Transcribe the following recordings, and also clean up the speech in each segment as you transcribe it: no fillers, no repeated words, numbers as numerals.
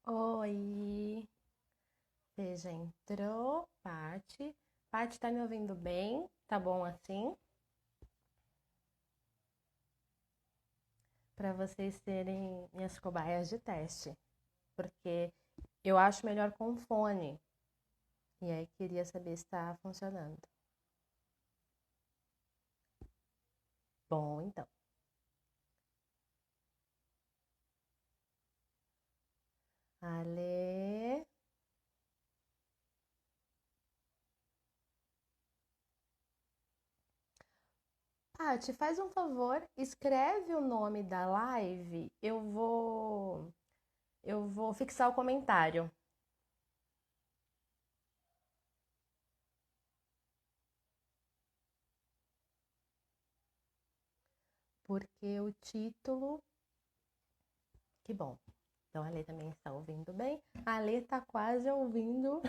Oi, você já entrou, Paty? Paty, tá me ouvindo bem? Tá bom assim? Para vocês serem minhas cobaias de teste, porque eu acho melhor com fone. E aí queria saber se tá funcionando. Bom, então. Ale, Paty, faz um favor, escreve o nome da live. Eu vou fixar o comentário, porque o título, que bom. Então a Lê também está ouvindo bem. A Lê está quase ouvindo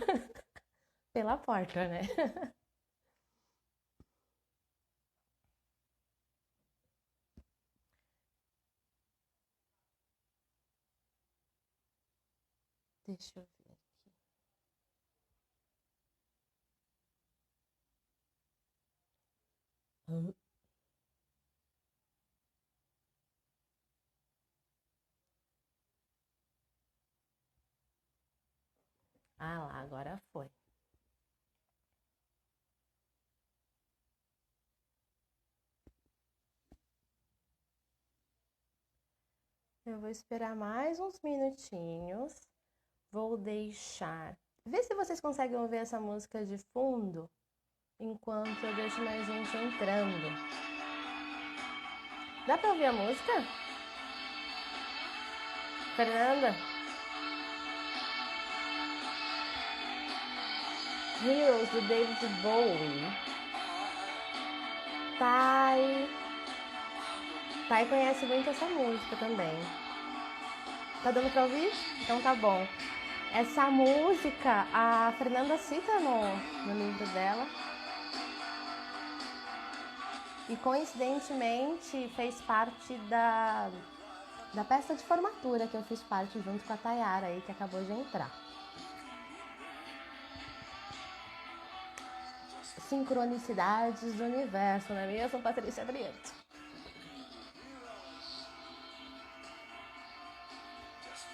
pela porta, né? Deixa eu ver aqui. Ah lá, agora foi. Eu vou esperar mais uns minutinhos. Vou deixar. Vê se vocês conseguem ouvir essa música de fundo enquanto eu deixo mais gente entrando. Dá pra ouvir a música? Fernanda? Heroes do David Bowie. Thay. Thay conhece muito essa música também. Tá dando pra ouvir? Então tá bom. Essa música, a Fernanda cita no livro dela. E coincidentemente fez parte da peça de formatura que eu fiz parte junto com a Tayara aí, que acabou de entrar. Sincronicidades do universo, não é mesmo, Patrícia Brito?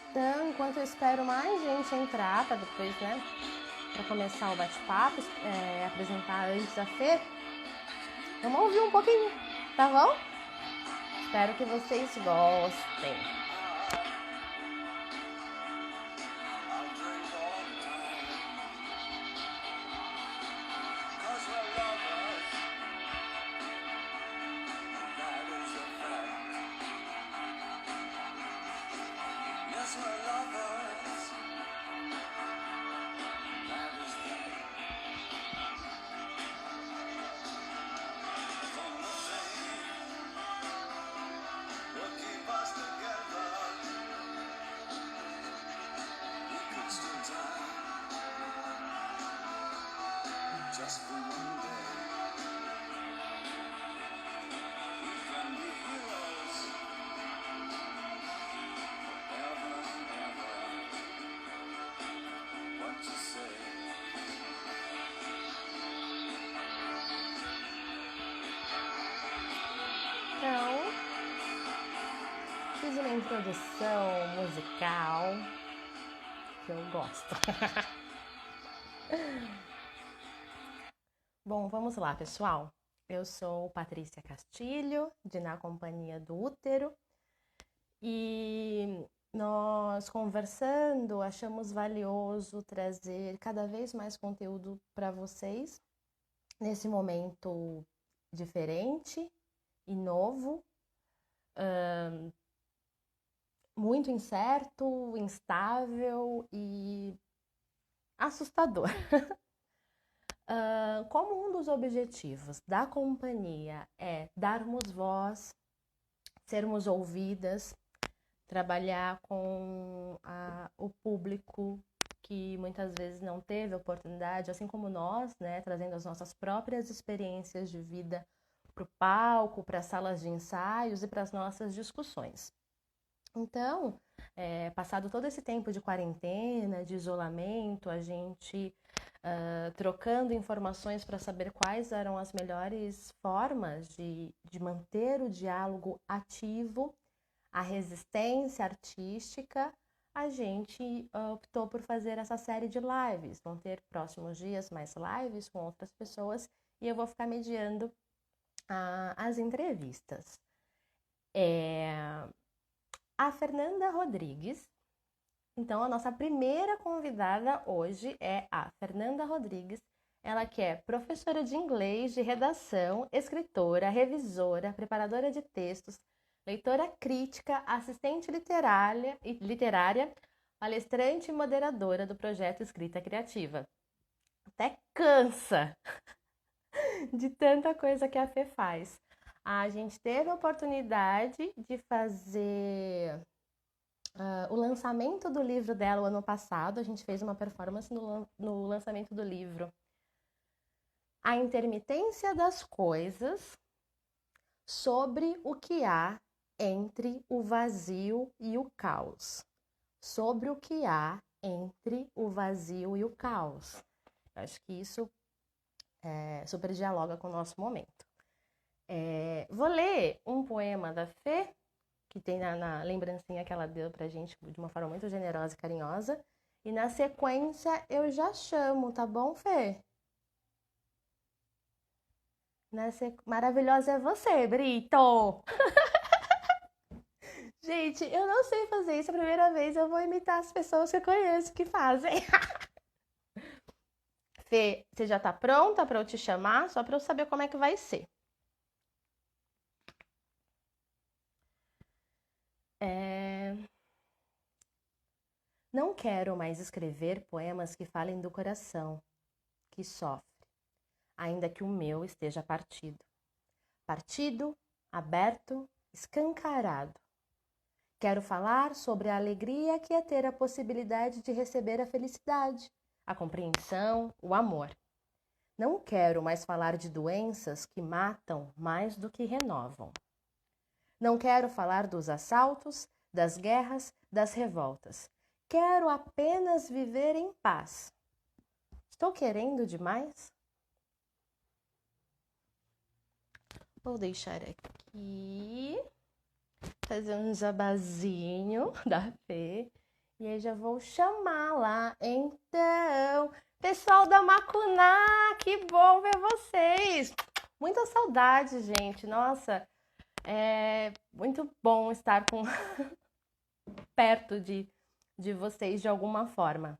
Então, enquanto eu espero mais gente entrar, para depois, né, para começar o bate-papo, apresentar antes a Fê, vamos ouvir um pouquinho, tá bom? Espero que vocês gostem. Então, fiz uma introdução musical que eu gosto. Bom, vamos lá, pessoal. Eu sou Patrícia Castilho, de Na Companhia do Útero, e nós conversando achamos valioso trazer cada vez mais conteúdo para vocês nesse momento diferente e novo, muito incerto, instável e assustador. Como um dos objetivos da companhia é darmos voz, sermos ouvidas, trabalhar com o público que muitas vezes não teve oportunidade, assim como nós, né, trazendo as nossas próprias experiências de vida para o palco, para as salas de ensaios e para as nossas discussões. Então, passado todo esse tempo de quarentena, de isolamento, a gente trocando informações para saber quais eram as melhores formas de manter o diálogo ativo, a resistência artística, a gente optou por fazer essa série de lives. Vão ter próximos dias mais lives com outras pessoas e eu vou ficar mediando as entrevistas. A Fernanda Rodrigues. Então, a nossa primeira convidada hoje é a Fernanda Rodrigues. Ela que é professora de inglês, de redação, escritora, revisora, preparadora de textos, leitora crítica, assistente literária, palestrante e moderadora do projeto Escrita Criativa. Até cansa de tanta coisa que a Fê faz. A gente teve a oportunidade de fazer o lançamento do livro dela o ano passado. A gente fez uma performance no lançamento do livro A Intermitência das Coisas, sobre o que há entre o vazio e o caos. Sobre o que há entre o vazio e o caos. Eu acho que isso super dialoga com o nosso momento. Vou ler um poema da Fê, que tem na lembrancinha que ela deu pra gente de uma forma muito generosa e carinhosa. E na sequência eu já chamo, tá bom, Fê? Maravilhosa é você, Brito! Gente, eu não sei fazer isso a primeira vez, eu vou imitar as pessoas que eu conheço que fazem. Fê, você já tá pronta pra eu te chamar? Só pra eu saber como é que vai ser. Não quero mais escrever poemas que falem do coração, que sofre, ainda que o meu esteja partido. Partido, aberto, escancarado. Quero falar sobre a alegria que é ter a possibilidade de receber a felicidade, a compreensão, o amor. Não quero mais falar de doenças que matam mais do que renovam. Não quero falar dos assaltos, das guerras, das revoltas. Quero apenas viver em paz. Estou querendo demais? Vou deixar aqui, fazer um jabazinho da Fê. E aí já vou chamar lá. Então, pessoal da Macuná, que bom ver vocês. Muita saudade, gente. Nossa, é muito bom estar perto de vocês de alguma forma.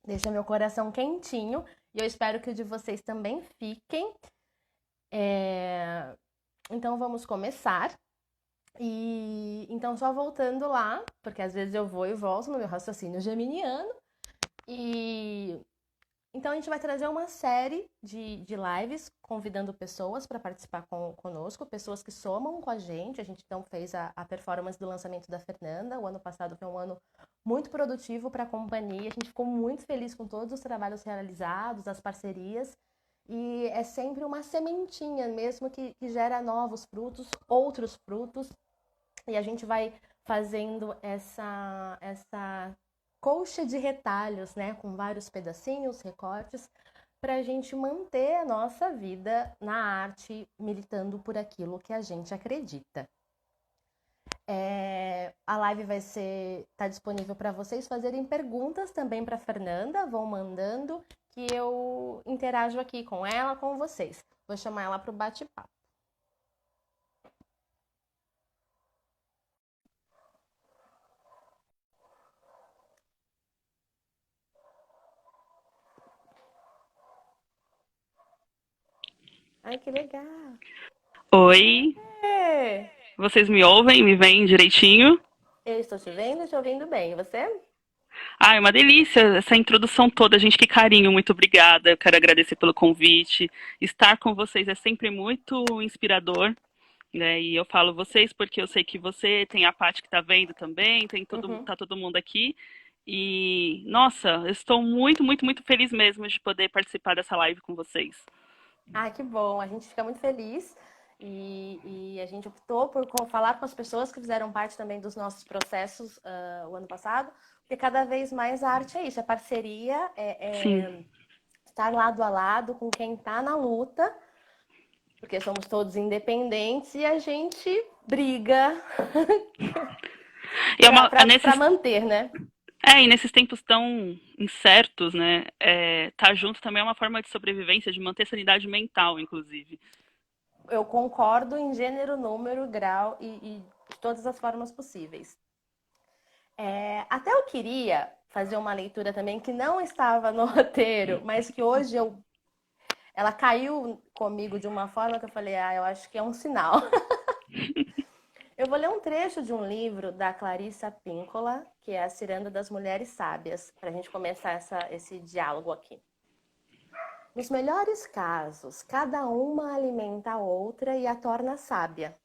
Deixa meu coração quentinho e eu espero que o de vocês também fiquem. Então vamos começar. E então só voltando lá, porque às vezes eu vou e volto no meu raciocínio geminiano. E então a gente vai trazer uma série de lives convidando pessoas para participar conosco, pessoas que somam com a gente. A gente então fez a performance do lançamento da Fernanda. O ano passado foi um ano muito produtivo para a companhia. A gente ficou muito feliz com todos os trabalhos realizados, as parcerias. E é sempre uma sementinha mesmo que gera novos frutos, outros frutos. E a gente vai fazendo essa colcha de retalhos, né, com vários pedacinhos, recortes, para a gente manter a nossa vida na arte, militando por aquilo que a gente acredita. A live vai estar disponível para vocês fazerem perguntas também para Fernanda, vão mandando, que eu interajo aqui com ela, com vocês. Vou chamar ela para o bate-papo. Ai, que legal! Oi, É. vocês me ouvem? Me veem direitinho? Eu estou te ouvindo bem. E você? Ah, é uma delícia essa introdução toda, gente, que carinho, muito obrigada. Eu quero agradecer pelo convite. Estar com vocês é sempre muito inspirador, né? E eu falo vocês porque eu sei que você tem a Paty que está vendo também, Uhum. tá todo mundo aqui. E, nossa, eu estou muito, muito, muito feliz mesmo de poder participar dessa live com vocês. Ah, que bom. A gente fica muito feliz. E a gente optou por falar com as pessoas que fizeram parte também dos nossos processos o ano passado, porque cada vez mais a arte é isso, é parceria, Sim. estar lado a lado com quem está na luta, porque somos todos independentes e a gente briga E para manter, né? E nesses tempos tão incertos, né, tá junto também é uma forma de sobrevivência, de manter sanidade mental, inclusive. Eu concordo em gênero, número, grau e de todas as formas possíveis. Até eu queria fazer uma leitura também que não estava no roteiro, mas que hoje ela caiu comigo de uma forma que eu falei, eu acho que é um sinal. Eu vou ler um trecho de um livro da Clarissa Pinkola, que é A Ciranda das Mulheres Sábias, para a gente começar esse diálogo aqui. Nos melhores casos, cada uma alimenta a outra e a torna sábia.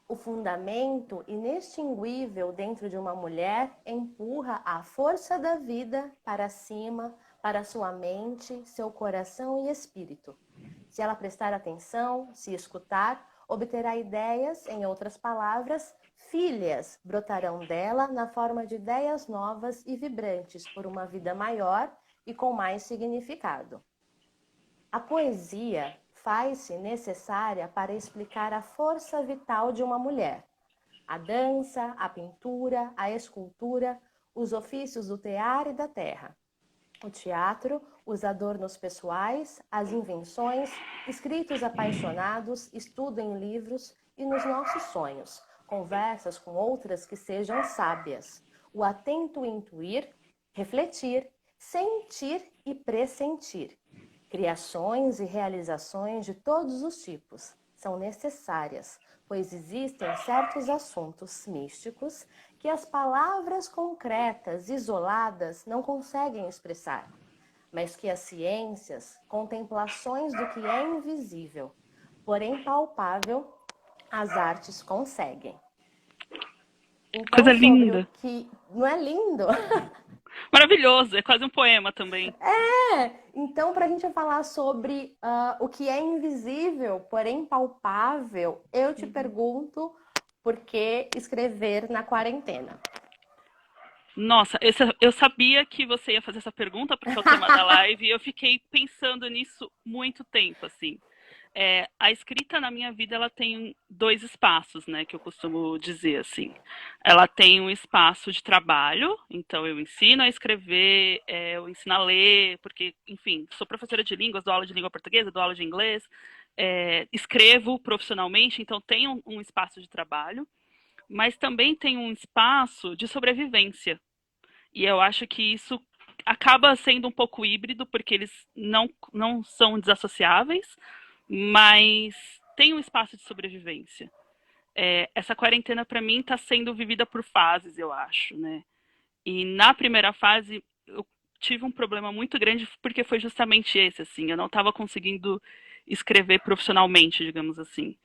O fundamento inextinguível dentro de uma mulher empurra a força da vida para cima, para sua mente, seu coração e espírito. Se ela prestar atenção, se escutar, obterá ideias, em outras palavras, filhas brotarão dela na forma de ideias novas e vibrantes por uma vida maior e com mais significado. A poesia faz-se necessária para explicar a força vital de uma mulher. A dança, a pintura, a escultura, os ofícios do tear e da terra. O teatro, os adornos pessoais, as invenções, escritos apaixonados, estudo em livros e nos nossos sonhos, conversas com outras que sejam sábias. O atento intuir, refletir, sentir e pressentir. Criações e realizações de todos os tipos são necessárias, pois existem certos assuntos místicos que as palavras concretas, isoladas, não conseguem expressar, mas que as ciências, contemplações do que é invisível, porém palpável, as artes conseguem. Então, Coisa linda. Não é lindo? Maravilhoso, é quase um poema também. Então, para a gente falar sobre o que é invisível, porém palpável, eu te pergunto por que escrever na quarentena? Nossa, eu sabia que você ia fazer essa pergunta, porque é o tema da live, e eu fiquei pensando nisso muito tempo, assim. A escrita na minha vida, ela tem dois espaços, né, que eu costumo dizer, assim. Ela tem um espaço de trabalho, então eu ensino a escrever, eu ensino a ler, porque, enfim, sou professora de línguas, dou aula de língua portuguesa, dou aula de inglês, escrevo profissionalmente, então tem um espaço de trabalho, mas também tem um espaço de sobrevivência. E eu acho que isso acaba sendo um pouco híbrido, porque eles não são desassociáveis, mas tem um espaço de sobrevivência. Essa quarentena, para mim, está sendo vivida por fases, eu acho, né? E na primeira fase, eu tive um problema muito grande, porque foi justamente esse, assim, eu não estava conseguindo escrever profissionalmente, digamos assim.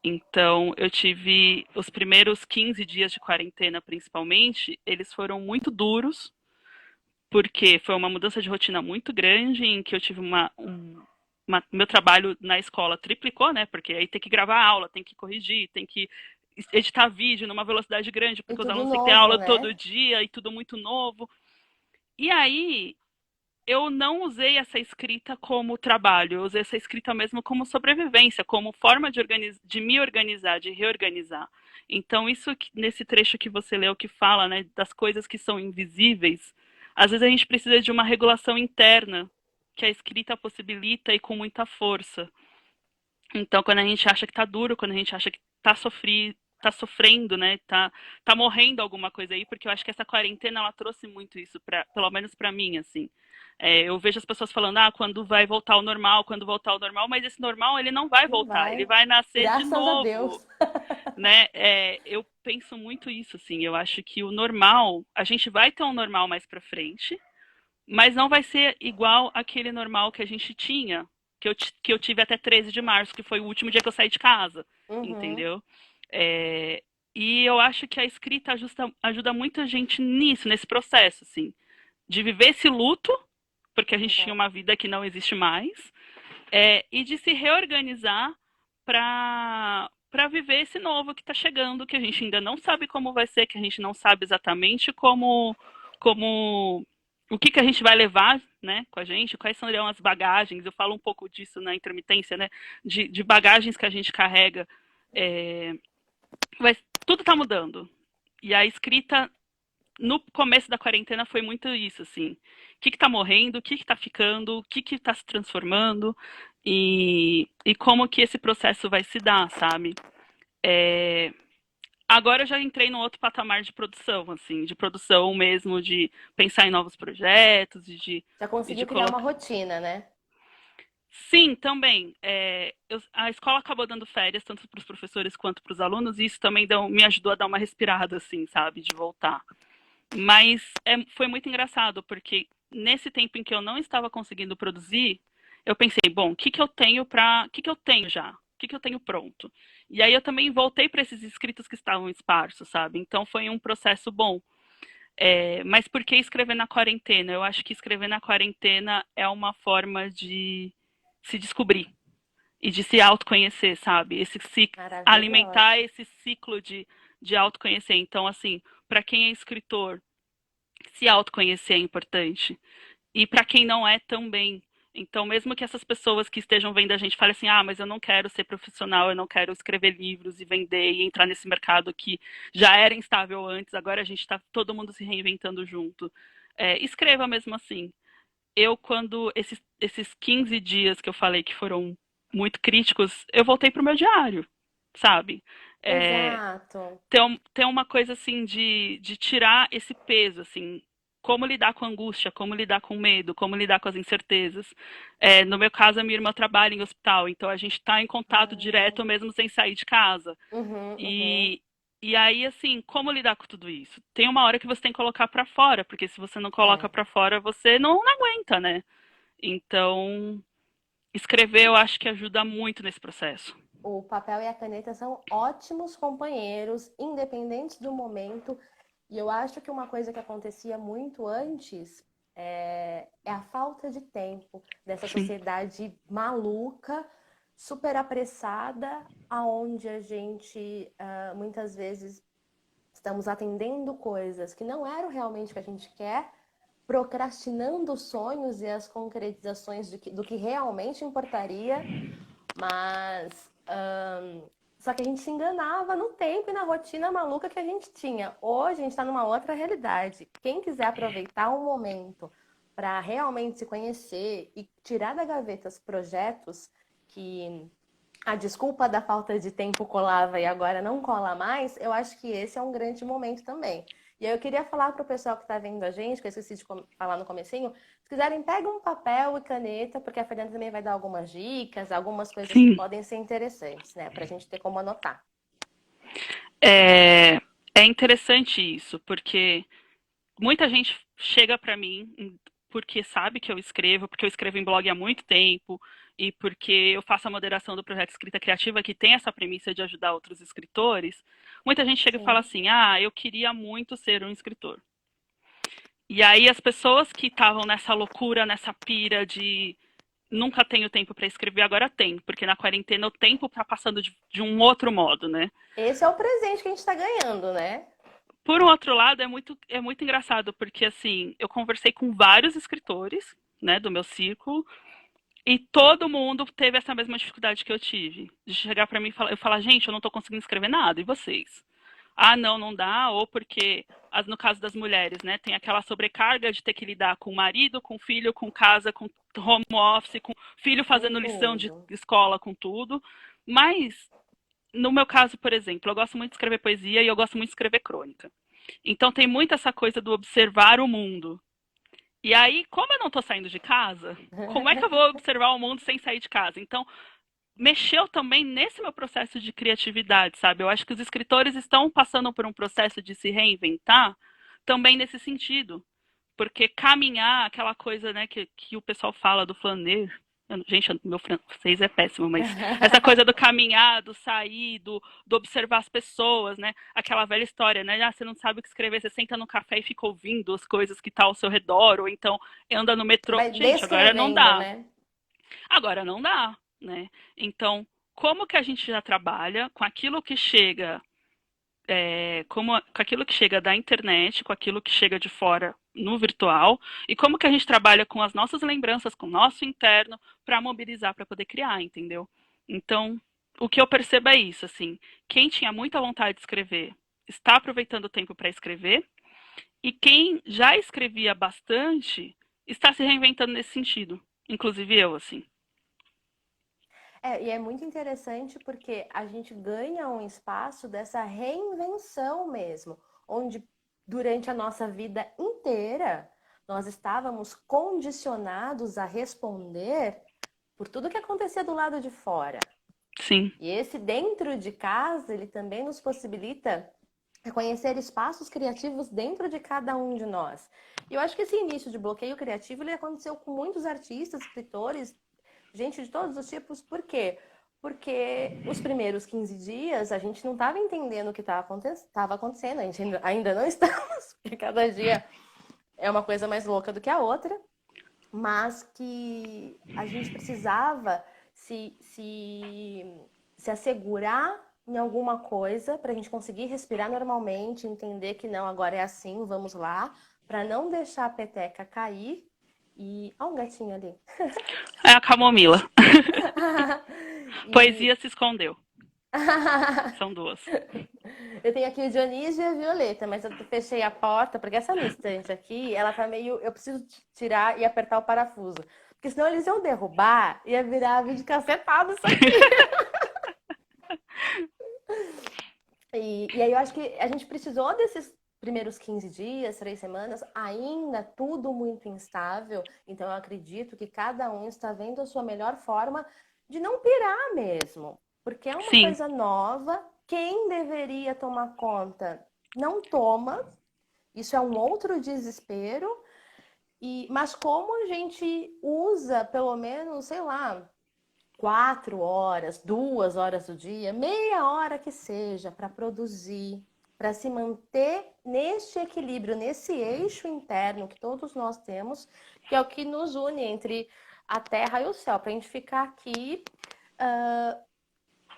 Então, eu tive os primeiros 15 dias de quarentena, principalmente, eles foram muito duros, porque foi uma mudança de rotina muito grande, em que eu tive meu trabalho na escola triplicou, né? Porque aí tem que gravar aula, tem que corrigir, tem que editar vídeo numa velocidade grande, porque os alunos têm que ter novo, aula né? todo dia e tudo muito novo. E aí, eu não usei essa escrita como trabalho, eu usei essa escrita mesmo como sobrevivência, como forma de me organizar, de reorganizar. Então, isso nesse trecho que você leu que fala, né, das coisas que são invisíveis, às vezes a gente precisa de uma regulação interna que a escrita possibilita e com muita força. Então, quando a gente acha que tá duro, quando a gente acha que tá sofrendo, né, tá morrendo alguma coisa aí, porque eu acho que essa quarentena ela trouxe muito isso pelo menos para mim, assim. Eu vejo as pessoas falando, quando vai voltar ao normal, quando voltar ao normal, mas esse normal ele não vai voltar, ele vai nascer de Graças novo, a Deus. né? Eu penso muito isso, assim. Eu acho que o normal, a gente vai ter um normal mais para frente, mas não vai ser igual aquele normal que a gente tinha, que eu tive até 13 de março, que foi o último dia que eu saí de casa, entendeu? E eu acho que a escrita ajuda muita gente nisso, nesse processo, assim, de viver esse luto, porque a gente tinha uma vida que não existe mais, e de se reorganizar para viver esse novo que está chegando, que a gente ainda não sabe como vai ser, que a gente não sabe exatamente como o que a gente vai levar, né, com a gente, quais serão as bagagens. Eu falo um pouco disso na intermitência, né, de bagagens que a gente carrega. É, tudo está mudando. E a escrita no começo da quarentena foi muito isso, assim. O que está morrendo, o que está ficando, o que está se transformando e como que esse processo vai se dar, sabe? É, agora eu já entrei num outro patamar de produção, assim, de produção mesmo, de pensar em novos projetos Já e conseguiu de criar uma colocar. rotina, né? Sim, também. A escola acabou dando férias, tanto para os professores quanto para os alunos, e isso também me ajudou a dar uma respirada, assim, sabe, de voltar. Mas foi muito engraçado, porque nesse tempo em que eu não estava conseguindo produzir, eu pensei, bom, o que que eu tenho já? O que que eu tenho pronto? E aí eu também voltei para esses escritos que estavam esparsos, sabe? Então foi um processo bom. Mas por que escrever na quarentena? Eu acho que escrever na quarentena é uma forma de se descobrir e de se autoconhecer, sabe? Alimentar Maravilhosa. esse ciclo de autoconhecer. Então, assim, para quem é escritor, se autoconhecer é importante. E para quem não é, também. Então, mesmo que essas pessoas que estejam vendo a gente falem assim, ah, mas eu não quero ser profissional, eu não quero escrever livros e vender e entrar nesse mercado que já era instável antes, agora a gente está todo mundo se reinventando junto. Escreva mesmo assim. Quando esses 15 dias que eu falei que foram muito críticos, eu voltei pro meu diário, sabe? É, Exato. ter uma coisa assim de tirar esse peso, assim, como lidar com a angústia, como lidar com o medo, como lidar com as incertezas. No meu caso, a minha irmã trabalha em hospital, então a gente está em contato Ah, direto mesmo sem sair de casa. uhum, uhum. E aí, assim, como lidar com tudo isso? Tem uma hora que você tem que colocar para fora, porque se você não coloca É. para fora, você não aguenta, né? Então, escrever eu acho que ajuda muito nesse processo. O papel e a caneta são ótimos companheiros, independentes do momento. E eu acho que uma coisa que acontecia muito antes é a falta de tempo dessa Sim, sociedade maluca, super apressada, aonde a gente muitas vezes estamos atendendo coisas que não eram realmente o que a gente quer, procrastinando os sonhos e as concretizações do que realmente importaria, mas só que a gente se enganava no tempo e na rotina maluca que a gente tinha. Hoje a gente está numa outra realidade. Quem quiser aproveitar um momento para realmente se conhecer e tirar da gaveta os projetos que a desculpa da falta de tempo colava e agora não cola mais, eu acho que esse é um grande momento também. E aí eu queria falar para o pessoal que está vendo a gente, que eu esqueci de falar no comecinho, se quiserem, pega um papel e caneta, porque a Fernanda também vai dar algumas dicas, algumas coisas que sim. podem ser interessantes, né? Para a gente ter como anotar. É, é interessante isso, porque muita gente chega para mim porque sabe que eu escrevo, porque eu escrevo em blog há muito tempo e porque eu faço a moderação do projeto Escrita Criativa, que tem essa premissa de ajudar outros escritores. Muita gente chega e fala Sim. assim: ah, eu queria muito ser um escritor. E aí as pessoas que estavam nessa loucura, nessa pira de nunca tenho tempo para escrever, agora tem, porque na quarentena o tempo está passando de um outro modo, né? Esse é o presente que a gente está ganhando, né? Por um outro lado, é muito engraçado, porque assim, eu conversei com vários escritores, né, do meu círculo, e todo mundo teve essa mesma dificuldade que eu tive. De chegar para mim e falar, gente, eu não tô conseguindo escrever nada, e vocês? Ah, não, não dá, ou porque, no caso das mulheres, né, tem aquela sobrecarga de ter que lidar com o marido, com o filho, com casa, com home office, com filho Com fazendo lição de tudo. escola, com tudo. Mas, no meu caso, por exemplo, eu gosto muito de escrever poesia e eu gosto muito de escrever crônica. Então tem muito essa coisa do observar o mundo. E aí, como eu não estou saindo de casa, como é que eu vou observar o mundo sem sair de casa? Então, mexeu também nesse meu processo de criatividade, sabe? Eu acho que os escritores estão passando por um processo de se reinventar também nesse sentido. Porque caminhar, aquela coisa, né, que o pessoal fala do flaner. Gente, meu francês é péssimo, mas essa coisa do caminhar, do sair, do observar as pessoas, né? Aquela velha história, né? Ah, você não sabe o que escrever, você senta no café e fica ouvindo as coisas que estão ao seu redor, ou então anda no Você metrô. vai Gente, agora não descrevendo, dá. né? Agora não dá, né? Então, como que a gente já trabalha com aquilo que chega, com aquilo que chega da internet, com aquilo que chega de fora no virtual, e como que a gente trabalha com as nossas lembranças, com o nosso interno, para mobilizar, para poder criar, entendeu? Então, o que eu percebo é isso, assim, quem tinha muita vontade de escrever está aproveitando o tempo para escrever, e quem já escrevia bastante está se reinventando nesse sentido, inclusive eu, assim. E é muito interessante porque a gente ganha um espaço dessa reinvenção mesmo, onde durante a nossa vida inteira nós estávamos condicionados a responder por tudo que acontecia do lado de fora. Sim. E esse dentro de casa, ele também nos possibilita reconhecer espaços criativos dentro de cada um de nós. E eu acho que esse início de bloqueio criativo ele aconteceu com muitos artistas, escritores, gente de todos os tipos. Por quê? Porque os primeiros 15 dias a gente não estava entendendo o que estava acontecendo, a gente ainda não estamos, porque cada dia é uma coisa mais louca do que a outra, mas que a gente precisava se assegurar em alguma coisa para a gente conseguir respirar normalmente, entender que não, agora é assim, vamos lá, para não deixar a peteca cair. E olha um gatinho ali. É a camomila. E... Poesia se escondeu. São duas. Eu tenho aqui o Dionísio e a Violeta, mas eu fechei a porta, porque essa minha estante aqui, ela tá meio... Eu preciso tirar e apertar o parafuso. Porque senão eles iam derrubar, ia virar vídeo cacetado isso aqui. E aí eu acho que a gente precisou desses primeiros 15 dias, 3 semanas, ainda tudo muito instável. Então eu acredito que cada um está vendo a sua melhor forma de não pirar mesmo. Porque é uma Sim. coisa nova. Quem deveria tomar conta não toma. Isso é um outro desespero. Mas como a gente usa pelo menos, sei lá, 4 horas, 2 horas do dia, meia hora que seja, para produzir, para se manter neste equilíbrio, nesse eixo interno que todos nós temos, que é o que nos une entre a terra e o céu, para a gente ficar aqui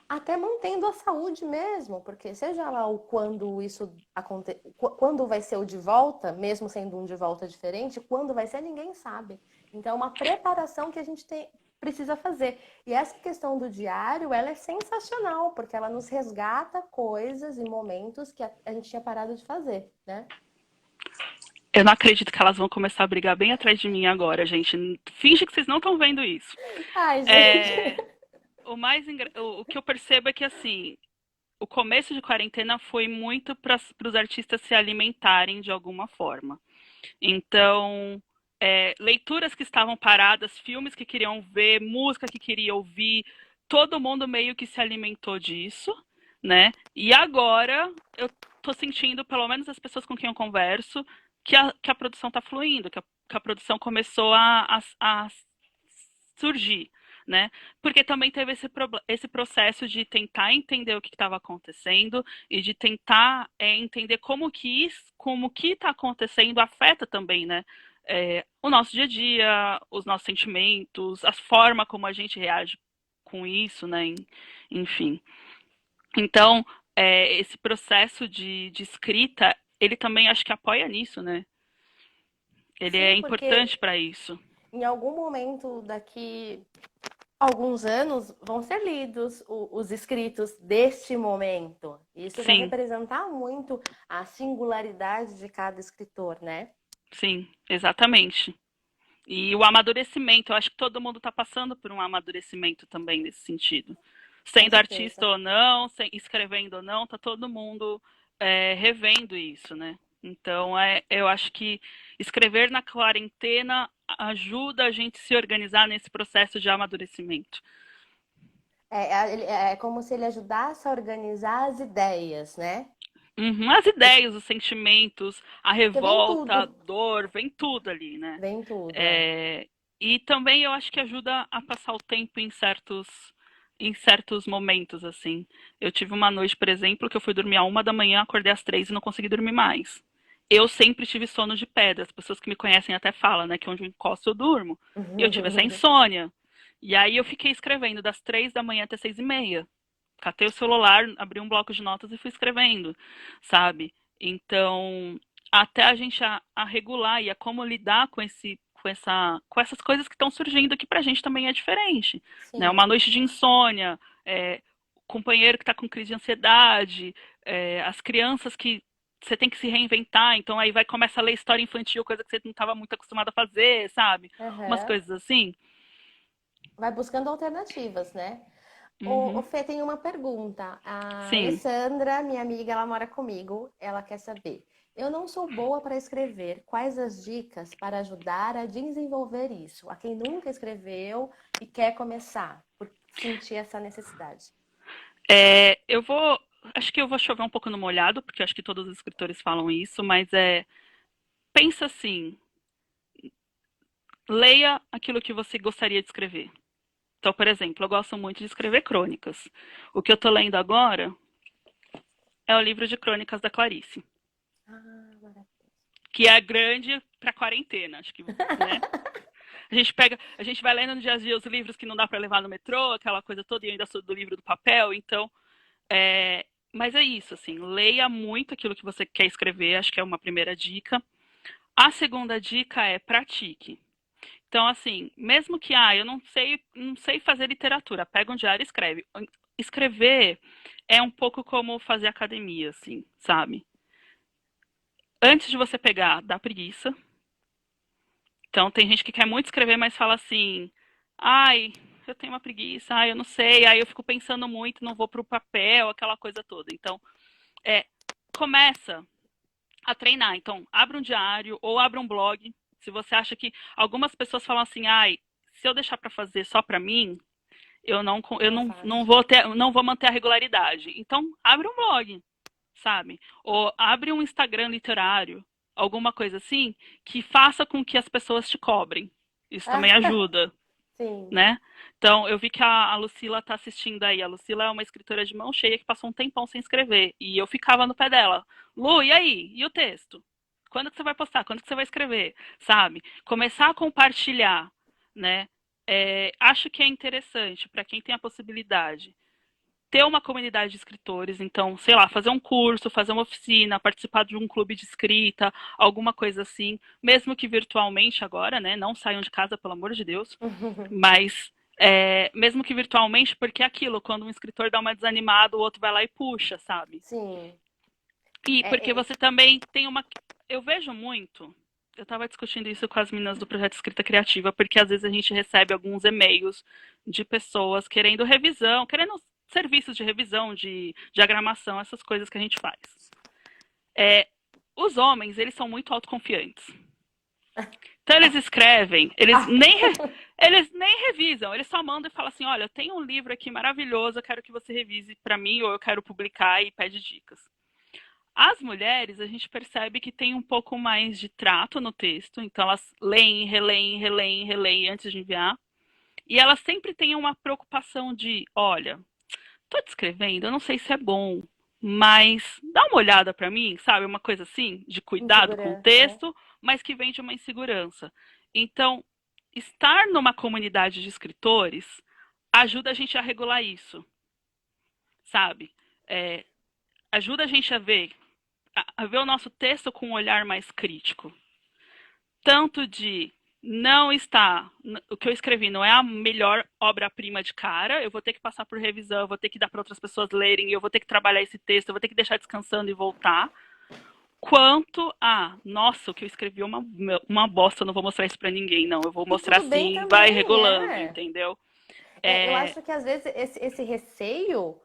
até mantendo a saúde mesmo, porque seja lá o quando isso acontece, quando vai ser o de volta, mesmo sendo um de volta diferente, quando vai ser, ninguém sabe. Então, é uma preparação que a gente precisa fazer. E essa questão do diário, ela é sensacional, porque ela nos resgata coisas e momentos que a gente tinha parado de fazer, né? Eu não acredito que elas vão começar a brigar bem atrás de mim agora, gente. Finge que vocês não estão vendo isso. Ai, gente. O que eu percebo é que, assim, o começo de quarentena foi muito para os artistas se alimentarem de alguma forma. Então, leituras que estavam paradas, filmes que queriam ver, música que queria ouvir, todo mundo meio que se alimentou disso, né? E agora eu tô sentindo, pelo menos as pessoas com quem eu converso, que a produção tá fluindo, que a produção começou a surgir, né? Porque também teve esse processo de tentar entender o que estava acontecendo e de tentar entender como que está acontecendo afeta também, né? O nosso dia a dia, os nossos sentimentos, a forma como a gente reage com isso, né? Enfim. Então, esse processo de escrita, ele também acho que apoia nisso, né? Ele Sim, é porque importante para isso. em algum momento daqui alguns anos vão ser lidos os escritos deste momento. Isso vai Sim, representar muito a singularidade de cada escritor, né? sim, exatamente. E o amadurecimento, eu acho que todo mundo está passando por um amadurecimento também nesse sentido. Com Sendo artista certeza. ou não, escrevendo ou não, tá todo mundo revendo isso, né? Então, eu acho que escrever na quarentena ajuda a gente a se organizar nesse processo de amadurecimento. É como se ele ajudasse a organizar as ideias, né? Uhum, as ideias, os sentimentos, a Porque vem revolta, a tudo. dor, vem tudo ali, né? Vem tudo, É, e também eu acho que ajuda a passar o tempo em certos momentos, assim. Eu tive uma noite, por exemplo, que eu fui dormir à 1 da manhã, acordei às 3 e não consegui dormir mais. Eu sempre tive sono de pedra. As pessoas que me conhecem até falam, né, que onde eu encosto eu durmo. E eu tive essa insônia. E aí eu fiquei escrevendo das 3 da manhã até 6h30. Catei o celular, abri um bloco de notas e fui escrevendo, sabe? Então, até a gente a regular e a como lidar com essas coisas que estão surgindo aqui pra gente também é diferente, né? Uma Sim. noite de insônia, companheiro que está com crise de ansiedade, as crianças que você tem que se reinventar, então aí começa a ler história infantil, coisa que você não estava muito acostumado a fazer, sabe? Umas Aham. coisas assim. Vai buscando alternativas, né? Ô, Uhum. Fê, tem uma pergunta. A Sim. Alessandra, minha amiga, ela mora comigo. Ela quer saber. Eu não sou boa para escrever. Quais as dicas para ajudar a desenvolver isso? A quem nunca escreveu e quer começar, por sentir essa necessidade. Eu vou. Acho que eu vou chover um pouco no molhado, porque acho que todos os escritores falam isso, mas pensa assim, leia aquilo que você gostaria de escrever. Então, por exemplo, eu gosto muito de escrever crônicas. O que eu tô lendo agora é o livro de crônicas da Clarice, Ah, maravilhoso. que é grande para quarentena, acho que, né? A gente vai lendo no dia a dia os livros que não dá para levar no metrô, aquela coisa toda, e eu ainda sou do livro do papel, então mas é isso, assim, leia muito aquilo que você quer escrever, acho que é uma primeira dica. A segunda dica é pratique. Então, assim, mesmo que, eu não sei fazer literatura, pega um diário e escreve. Escrever é um pouco como fazer academia, assim, sabe? Antes de você pegar, dá preguiça. Então, tem gente que quer muito escrever, mas fala assim, ai, eu tenho uma preguiça, ai, eu não sei, aí eu fico pensando muito, não vou pro papel, aquela coisa toda. Então, é, começa a treinar. Então, abra um diário ou abra um blog. Se você acha que algumas pessoas falam assim, ai, se eu deixar para fazer só para mim, eu Não é não fácil. vou ter, não vou manter a regularidade. Então, abre um blog, sabe? Ou abre um Instagram literário, alguma coisa assim, que faça com que as pessoas te cobrem. Isso também ajuda, Sim. né? Então, eu vi que a Lucila tá assistindo aí. A Lucila é uma escritora de mão cheia que passou um tempão sem escrever. E eu ficava no pé dela. Lu, e aí? E o texto? Quando que você vai postar? Quando que você vai escrever? Sabe? Começar a compartilhar, né? Acho que é interessante para quem tem a possibilidade ter uma comunidade de escritores, então, sei lá, fazer um curso, fazer uma oficina, participar de um clube de escrita, alguma coisa assim, mesmo que virtualmente agora, né? Não saiam de casa, pelo amor de Deus, mas mesmo que virtualmente, porque é aquilo, quando um escritor dá uma desanimada, o outro vai lá e puxa, sabe? Sim. E porque É, você também tem uma. Eu vejo muito. Eu estava discutindo isso com as meninas do projeto Escrita Criativa, porque às vezes a gente recebe alguns e-mails de pessoas querendo revisão, querendo serviços de revisão, de diagramação, essas coisas que a gente faz. Os homens, eles são muito autoconfiantes. Então eles escrevem, ah, eles nem revisam, eles só mandam e falam assim: olha, eu tenho um livro aqui maravilhoso, eu quero que você revise para mim, ou eu quero publicar e pede dicas. As mulheres, a gente percebe que tem um pouco mais de trato no texto, então elas leem, releem, releem, releem antes de enviar. E elas sempre têm uma preocupação de: olha, tô te escrevendo, eu não sei se é bom, mas dá uma olhada para mim, sabe? Uma coisa assim, de cuidado com o insegurança, né? texto, mas que vem de uma insegurança. Então, estar numa comunidade de escritores ajuda a gente a regular isso, sabe? É, ajuda a gente a ver o nosso texto com um olhar mais crítico. Tanto de não está, o que eu escrevi não é a melhor obra-prima de cara, eu vou ter que passar por revisão, eu vou ter que dar para outras pessoas lerem, eu vou ter que trabalhar esse texto, eu vou ter que deixar descansando e voltar. Quanto a, nossa, o que eu escrevi é uma bosta, eu não vou mostrar isso para ninguém, não, eu vou E mostrar tudo bem assim, vai também, regulando, é. entendeu? Eu É, acho que às vezes esse receio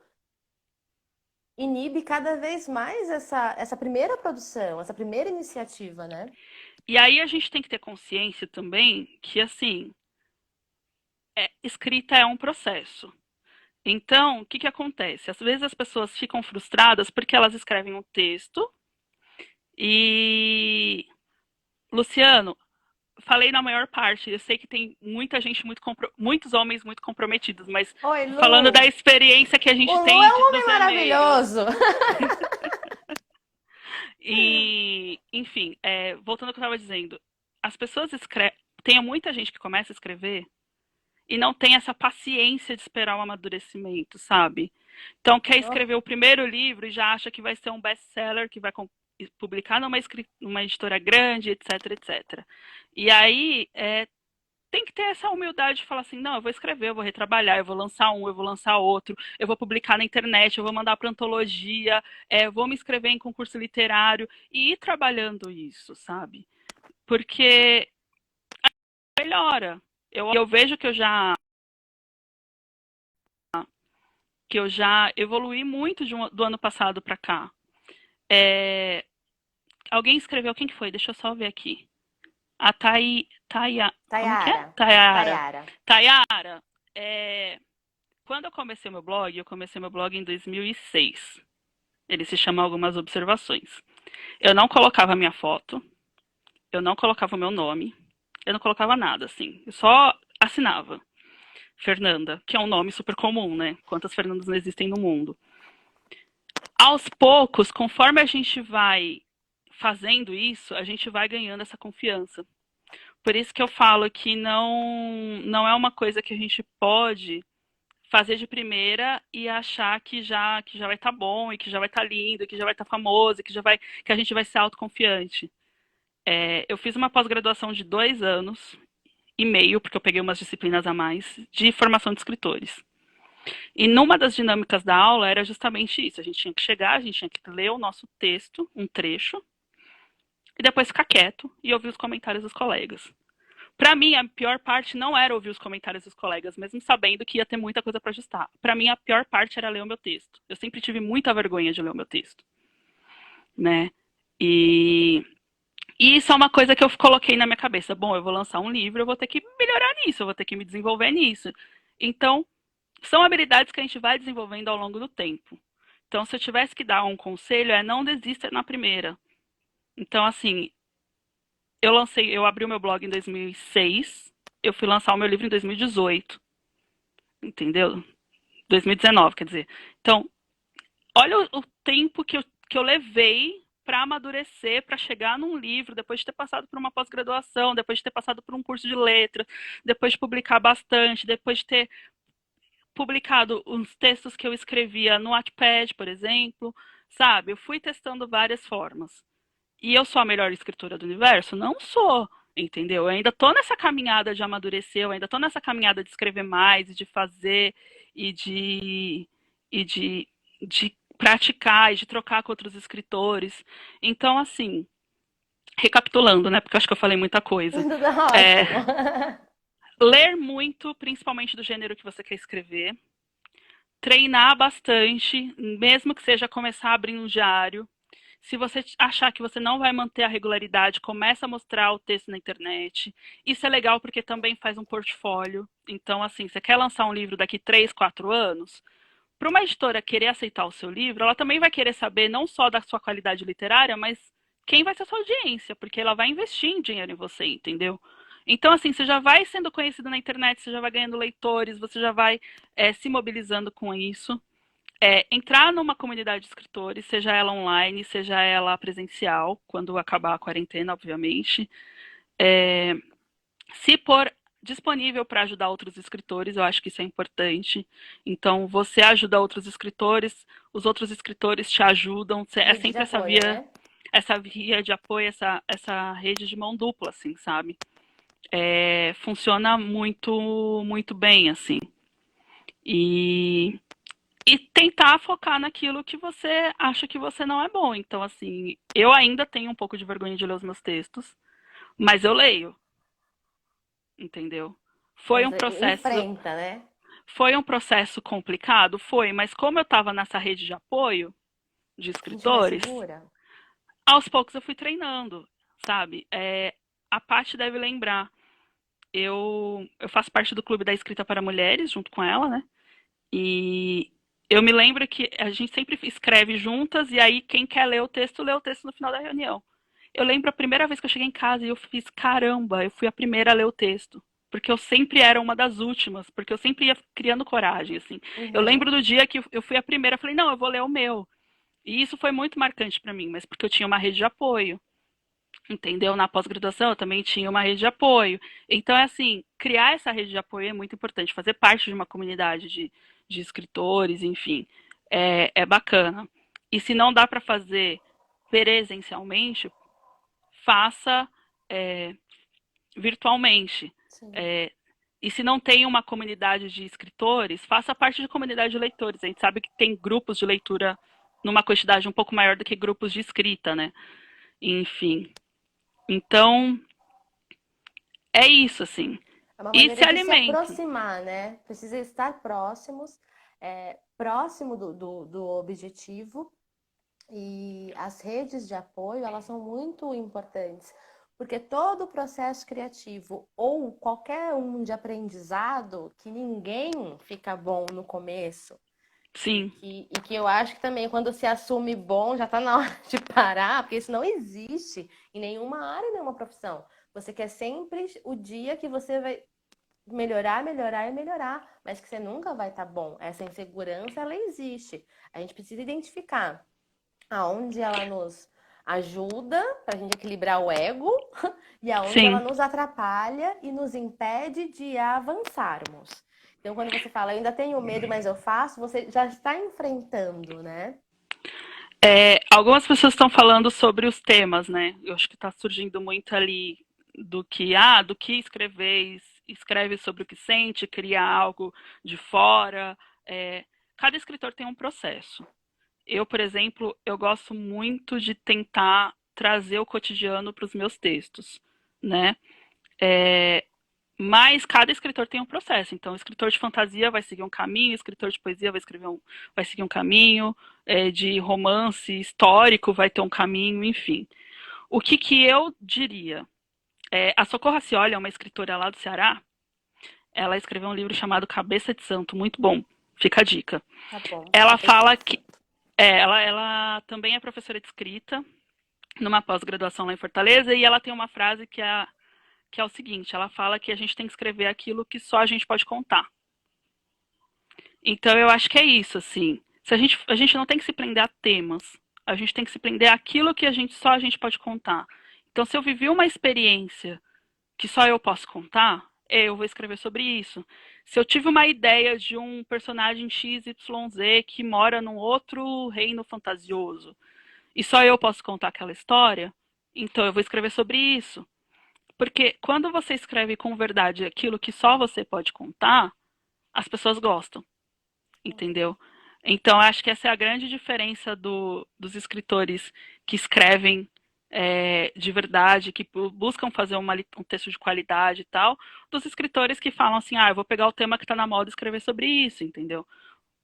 inibe cada vez mais essa primeira produção, essa primeira iniciativa, né? e aí a gente tem que ter consciência também que, assim, escrita é um processo. Então, o que, que acontece? Às vezes as pessoas ficam frustradas porque elas escrevem um texto e. Luciano, falei na maior parte, eu sei que tem muita gente, muitos homens muito comprometidos, mas Oi, falando da Lu. experiência que a O gente Lu é tem um homem dos e-mails. maravilhoso. E, enfim, voltando ao que eu estava dizendo, as pessoas escrevem. Tem muita gente que começa a escrever e não tem essa paciência de esperar o amadurecimento, sabe? Então quer escrever o primeiro livro e já acha que vai ser um best-seller, que vai publicar numa editora grande, etc, etc. E aí tem que ter essa humildade de falar assim, não, eu vou escrever, eu vou retrabalhar, eu vou lançar um, eu vou lançar outro, eu vou publicar na internet, eu vou mandar para antologia, vou me inscrever em concurso literário e ir trabalhando isso, sabe? Porque melhora. Eu vejo que eu já evolui muito do ano passado para cá. Alguém escreveu, quem que foi? Deixa eu só ver aqui. A como que é? Tayara. Quando eu comecei meu blog em 2006. Ele se chama Algumas Observações. Eu não colocava minha foto, eu não colocava o meu nome, eu não colocava nada, assim. Eu só assinava. Fernanda, que é um nome super comum, né? Quantas Fernandas não existem no mundo? Aos poucos, conforme a gente vai fazendo isso, a gente vai ganhando essa confiança. Por isso que eu falo que não é uma coisa que a gente pode fazer de primeira e achar que já vai estar bom, e que já vai estar lindo, e que já vai estar famoso, e que a gente vai ser autoconfiante. Eu fiz uma pós-graduação de 2 anos e meio, porque eu peguei umas disciplinas a mais, de formação de escritores. E numa das dinâmicas da aula era justamente isso. A gente tinha que chegar, a gente tinha que ler o nosso texto, um trecho, e depois ficar quieto e ouvir os comentários dos colegas. Para mim, a pior parte não era ouvir os comentários dos colegas, mesmo sabendo que ia ter muita coisa para ajustar. Para mim, a pior parte era ler o meu texto. Eu sempre tive muita vergonha de ler o meu texto, né? E isso é uma coisa que eu coloquei na minha cabeça. Bom, eu vou lançar um livro, eu vou ter que melhorar nisso, eu vou ter que me desenvolver nisso. Então, são habilidades que a gente vai desenvolvendo ao longo do tempo. Então, se eu tivesse que dar um conselho, não desista na primeira. Então, assim, eu abri o meu blog em 2006, eu fui lançar o meu livro em 2018, entendeu? 2019, quer dizer. Então, olha o tempo que eu levei para amadurecer, para chegar num livro, depois de ter passado por uma pós-graduação, depois de ter passado por um curso de letras, depois de publicar bastante, depois de ter publicado os textos que eu escrevia no Wattpad, por exemplo, sabe? Eu fui testando várias formas. E eu sou a melhor escritora do universo? Não sou, entendeu? Eu ainda tô nessa caminhada de amadurecer, eu ainda tô nessa caminhada de escrever mais, e de fazer, e de praticar, e de trocar com outros escritores. Então, assim, recapitulando, né? Porque eu acho que eu falei muita coisa. Tudo ótimo. Ler muito, principalmente do gênero que você quer escrever. Treinar bastante, mesmo que seja começar abrindo um diário. Se você achar que você não vai manter a regularidade, começa a mostrar o texto na internet. Isso é legal porque também faz um portfólio. Então, assim, você quer lançar um livro daqui 3, 4 anos? Para uma editora querer aceitar o seu livro, ela também vai querer saber não só da sua qualidade literária, mas quem vai ser a sua audiência, porque ela vai investir em dinheiro em você, entendeu? Então, assim, você já vai sendo conhecido na internet, você já vai ganhando leitores, você já vai se mobilizando com isso. Entrar numa comunidade de escritores, seja ela online, seja ela presencial, quando acabar a quarentena, obviamente. Se pôr disponível para ajudar outros escritores, eu acho que isso é importante. Então, você ajuda outros escritores, os outros escritores te ajudam. É sempre essa apoio, via, né? essa via de apoio, essa rede de mão dupla, assim, sabe? Funciona muito, muito bem, assim. E tentar focar naquilo que você acha que você não é bom. Então, assim, eu ainda tenho um pouco de vergonha de ler os meus textos, mas eu leio, entendeu? Foi Mas um processo, enfrenta, né? foi um processo complicado, foi, mas como eu estava nessa rede de apoio de A gente vai escritores, segura. aos poucos eu fui treinando, sabe? A Paty deve lembrar. Eu faço parte do Clube da Escrita para Mulheres, junto com ela, né? E eu me lembro que a gente sempre escreve juntas, e aí quem quer ler o texto, lê o texto no final da reunião. Eu lembro a primeira vez que eu cheguei em casa e eu fiz, caramba, eu fui a primeira a ler o texto. Porque eu sempre era uma das últimas, porque eu sempre ia criando coragem, assim. Eu lembro do dia que eu fui a primeira, eu falei, não, eu vou ler o meu. E isso foi muito marcante para mim, mas porque eu tinha uma rede de apoio. entendeu? Na pós-graduação eu também tinha uma rede de apoio. Então, é assim, criar essa rede de apoio é muito importante, fazer parte de uma comunidade de escritores, enfim, é bacana. E se não dá para fazer presencialmente, faça é, virtualmente. Sim. É, e se não tem uma comunidade de escritores, faça parte de comunidade de leitores. A gente sabe que tem grupos de leitura numa quantidade um pouco maior do que grupos de escrita, né? Enfim. Então, é isso, assim. É uma E se maneira de se alimente. aproximar, né? Precisa estar próximos, próximo do objetivo. E as redes de apoio, elas são muito importantes, porque todo o processo criativo ou qualquer um de aprendizado, que ninguém fica bom no começo, Sim, e que eu acho que também quando se assume bom, já está na hora de parar, porque isso não existe em nenhuma área, em nenhuma profissão. Você quer sempre o dia que você vai melhorar, melhorar e melhorar, mas que você nunca vai estar bom. Essa insegurança, ela existe. A gente precisa identificar aonde ela nos ajuda para a gente equilibrar o ego e aonde ela sim. nos atrapalha e nos impede de avançarmos. Então, quando você fala, eu ainda tenho medo, mas eu faço, você já está enfrentando, né? Algumas pessoas estão falando sobre os temas, né? Eu acho que está surgindo muito ali do que escrever, escreve sobre o que sente, cria algo de fora. Cada escritor tem um processo. Eu, por exemplo, eu gosto muito de tentar trazer o cotidiano para os meus textos, né? É, mas cada escritor tem um processo. Então, o escritor de fantasia vai seguir um caminho, o escritor de poesia vai seguir um caminho, de romance histórico vai ter um caminho, enfim. O que, que eu diria? A Socorro Racioli é uma escritora lá do Ceará. Ela escreveu um livro chamado Cabeça de Santo, muito bom. Fica a dica. Tá bom, Ela cabeça fala de que santo. ela também é professora de escrita numa pós-graduação lá em Fortaleza e ela tem uma frase que é o seguinte: ela fala que a gente tem que escrever aquilo que só a gente pode contar. Então eu acho que é isso, assim. Se a gente não tem que se prender a temas, a gente tem que se prender àquilo que só a gente pode contar. Então, se eu vivi uma experiência que só eu posso contar, eu vou escrever sobre isso. Se eu tive uma ideia de um personagem XYZ que mora num outro reino fantasioso e só eu posso contar aquela história, então eu vou escrever sobre isso. Porque quando você escreve com verdade aquilo que só você pode contar, as pessoas gostam, entendeu? Então, acho que essa é a grande diferença dos escritores que escrevem de verdade, que buscam fazer um texto de qualidade e tal, dos escritores que falam assim, eu vou pegar o tema que está na moda e escrever sobre isso, entendeu?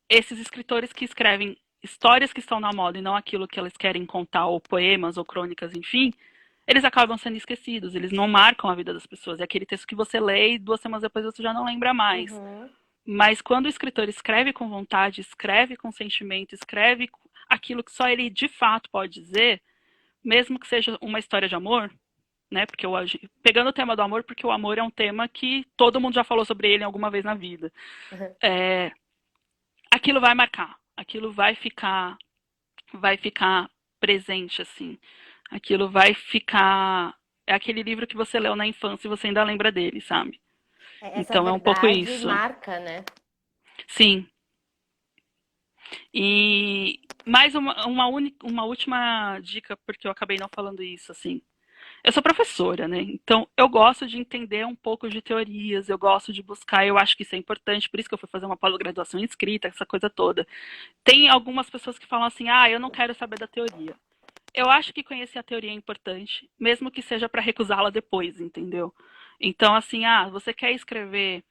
Esses escritores que escrevem histórias que estão na moda e não aquilo que eles querem contar, ou poemas, ou crônicas, enfim, eles acabam sendo esquecidos, eles não marcam a vida das pessoas. É aquele texto que você lê e 2 semanas depois você já não lembra mais. Uhum. Mas quando o escritor escreve com vontade, escreve com sentimento, escreve aquilo que só ele de fato pode dizer, mesmo que seja uma história de amor, né? Porque pegando o tema do amor, porque o amor é um tema que todo mundo já falou sobre ele alguma vez na vida. Uhum. É, aquilo vai marcar, aquilo vai ficar presente assim. Aquilo vai ficar é aquele livro que você leu na infância e você ainda lembra dele, sabe? Essa Então é um pouco verdade isso. marca, né? Sim. E mais uma última dica, porque eu acabei não falando isso, assim. Eu sou professora, né? Então eu gosto de entender um pouco de teorias, eu gosto de buscar, eu acho que isso é importante, por isso que eu fui fazer uma pós-graduação em escrita, essa coisa toda. Tem algumas pessoas que falam assim: eu não quero saber da teoria. Eu acho que conhecer a teoria é importante, mesmo que seja para recusá-la depois, entendeu? Então, assim, você quer escrever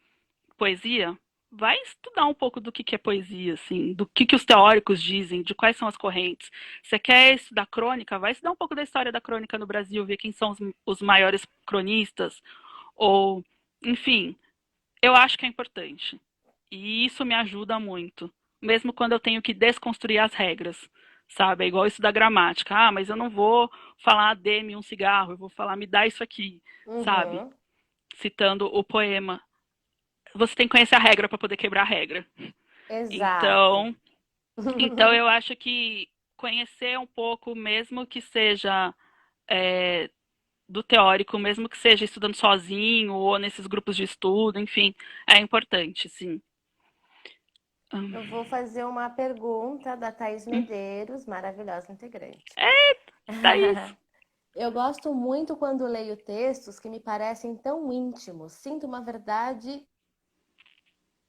poesia? Vai estudar um pouco do que é poesia, assim, do que os teóricos dizem, de quais são as correntes. Você quer estudar crônica? Vai estudar um pouco da história da crônica no Brasil, ver quem são os maiores cronistas, ou, enfim, eu acho que é importante. E isso me ajuda muito, mesmo quando eu tenho que desconstruir as regras, sabe? É igual isso da gramática. Mas eu não vou falar dê-me um cigarro, eu vou falar me dá isso aqui, sabe? Uhum. Citando o poema. Você tem que conhecer a regra para poder quebrar a regra. Exato. Então, então eu acho que conhecer um pouco, mesmo que seja do teórico, mesmo que seja estudando sozinho ou nesses grupos de estudo, enfim, é importante, sim. Eu vou fazer uma pergunta da Thaís Medeiros, maravilhosa integrante. Tá isso. Eu gosto muito quando leio textos que me parecem tão íntimos. Sinto uma verdade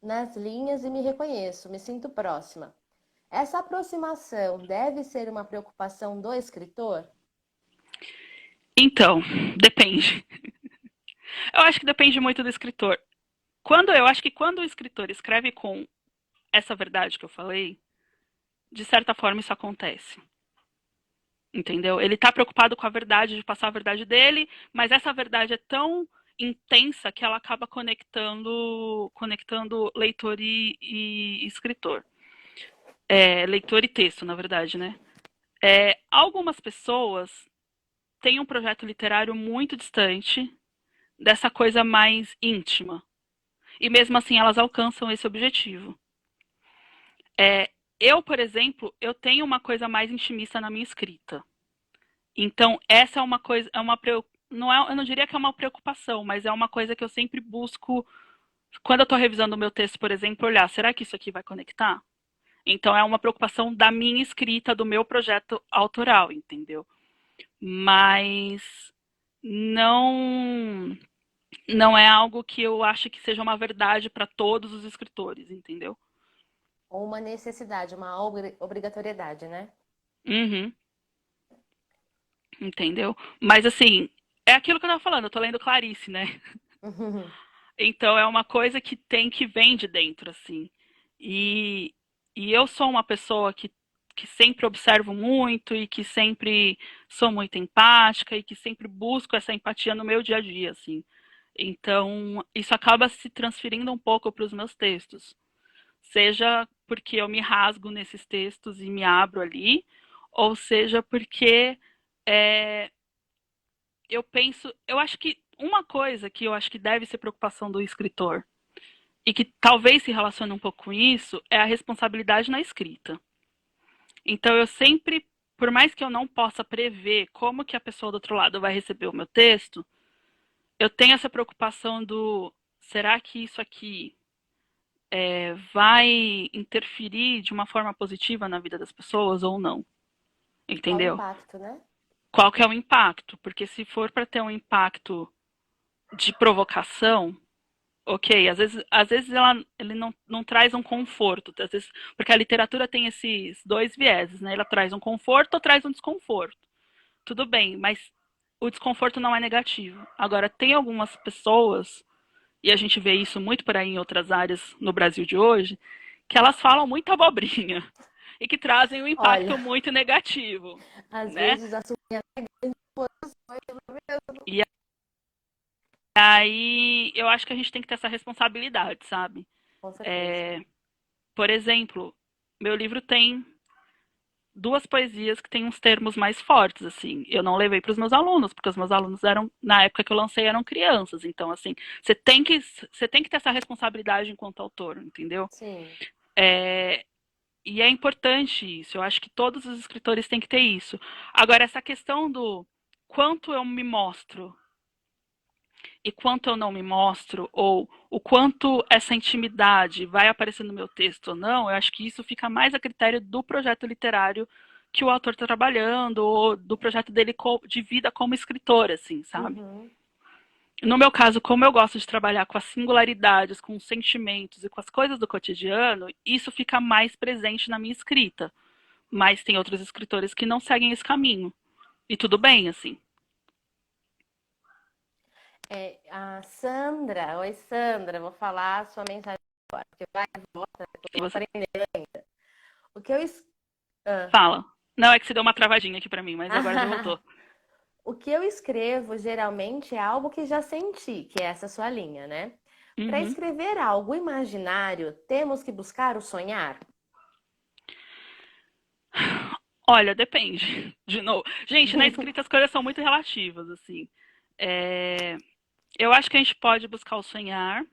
nas linhas e me reconheço, me sinto próxima. Essa aproximação deve ser uma preocupação do escritor? Então, depende. Eu acho que depende muito do escritor. Eu acho que quando o escritor escreve com essa verdade que eu falei, de certa forma isso acontece. Entendeu? Ele tá preocupado com a verdade, de passar a verdade dele, mas essa verdade é tão intensa que ela acaba conectando leitor e escritor. Leitor e texto, na verdade, né? Algumas pessoas têm um projeto literário muito distante dessa coisa mais íntima. E mesmo assim elas alcançam esse objetivo. Eu, por exemplo, eu tenho uma coisa mais intimista na minha escrita. Então, essa é uma coisa, não é, eu não diria que é uma preocupação, mas é uma coisa que eu sempre busco, quando eu estou revisando o meu texto, por exemplo, olhar, será que isso aqui vai conectar? Então, é uma preocupação da minha escrita, do meu projeto autoral, entendeu? Mas não, não é algo que eu acho que seja uma verdade para todos os escritores, entendeu? Ou uma necessidade, uma obrigatoriedade, né? Uhum, entendeu? Mas assim, é aquilo que eu tava falando, eu tô lendo Clarice, né? Então é uma coisa que tem que vem de dentro, assim. E, e eu sou uma pessoa que sempre observo muito e que sempre sou muito empática e que sempre busco essa empatia no meu dia a dia, assim. Então, isso acaba se transferindo um pouco para os meus textos. Seja porque eu me rasgo nesses textos e me abro ali, ou seja porque é, eu acho que uma coisa que eu acho que deve ser preocupação do escritor e que talvez se relacione um pouco com isso é a responsabilidade na escrita. Então eu sempre, por mais que eu não possa prever como que a pessoa do outro lado vai receber o meu texto, eu tenho essa preocupação do será que isso aqui vai interferir de uma forma positiva na vida das pessoas ou não? Qual o Entendeu? impacto, né? Qual que é o impacto? Porque se for para ter um impacto de provocação, ok, às vezes ele não traz um conforto, às vezes, porque a literatura tem esses dois vieses, né? Ela traz um conforto ou traz um desconforto. Tudo bem, mas o desconforto não é negativo. Agora, tem algumas pessoas, e a gente vê isso muito por aí em outras áreas no Brasil de hoje, que elas falam muita abobrinha e que trazem um impacto Olha, muito negativo, às né? vezes assumir até grandes posições mesmo. E aí eu acho que a gente tem que ter essa responsabilidade, sabe? Com certeza. É, por exemplo, meu livro tem duas poesias que têm uns termos mais fortes, assim. Eu não levei para os meus alunos, porque os meus alunos eram, na época que eu lancei, eram crianças. Então, assim, você tem que ter essa responsabilidade enquanto autor, entendeu? Sim. É, e é importante isso. Eu acho que todos os escritores têm que ter isso. Agora, essa questão do quanto eu me mostro e quanto eu não me mostro, ou o quanto essa intimidade vai aparecer no meu texto ou não, eu acho que isso fica mais a critério do projeto literário que o autor está trabalhando, ou do projeto dele de vida como escritor, assim, sabe? Uhum. No meu caso, como eu gosto de trabalhar com as singularidades, com os sentimentos e com as coisas do cotidiano, isso fica mais presente na minha escrita. Mas tem outros escritores que não seguem esse caminho. E tudo bem, assim. É, a Sandra, oi Sandra, vou falar a sua mensagem agora, porque vai e volta, E eu vou você aprender ainda. O que eu, ah. fala. Não, é que você deu uma travadinha aqui pra mim, mas agora já voltou. O que eu escrevo geralmente é algo que já senti, que é essa sua linha, né? Para Uhum. escrever algo imaginário, temos que buscar o sonhar? Olha, depende. De novo. Gente, na escrita as coisas são muito relativas, assim. É, Eu acho que a gente pode buscar o sonhar,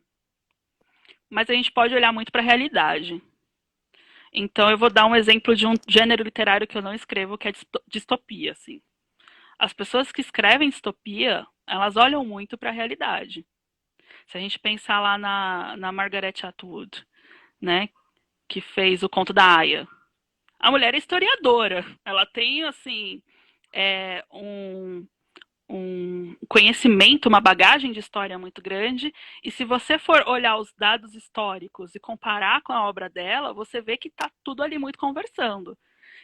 mas a gente pode olhar muito para a realidade. Então eu vou dar um exemplo de um gênero literário que eu não escrevo, que é distopia, assim. As pessoas que escrevem distopia, elas olham muito para a realidade. Se a gente pensar lá na Margaret Atwood, né, que fez o Conto da Aia, a mulher é historiadora. Ela tem, assim, um conhecimento, uma bagagem de história muito grande, e se você for olhar os dados históricos e comparar com a obra dela, você vê que está tudo ali muito conversando.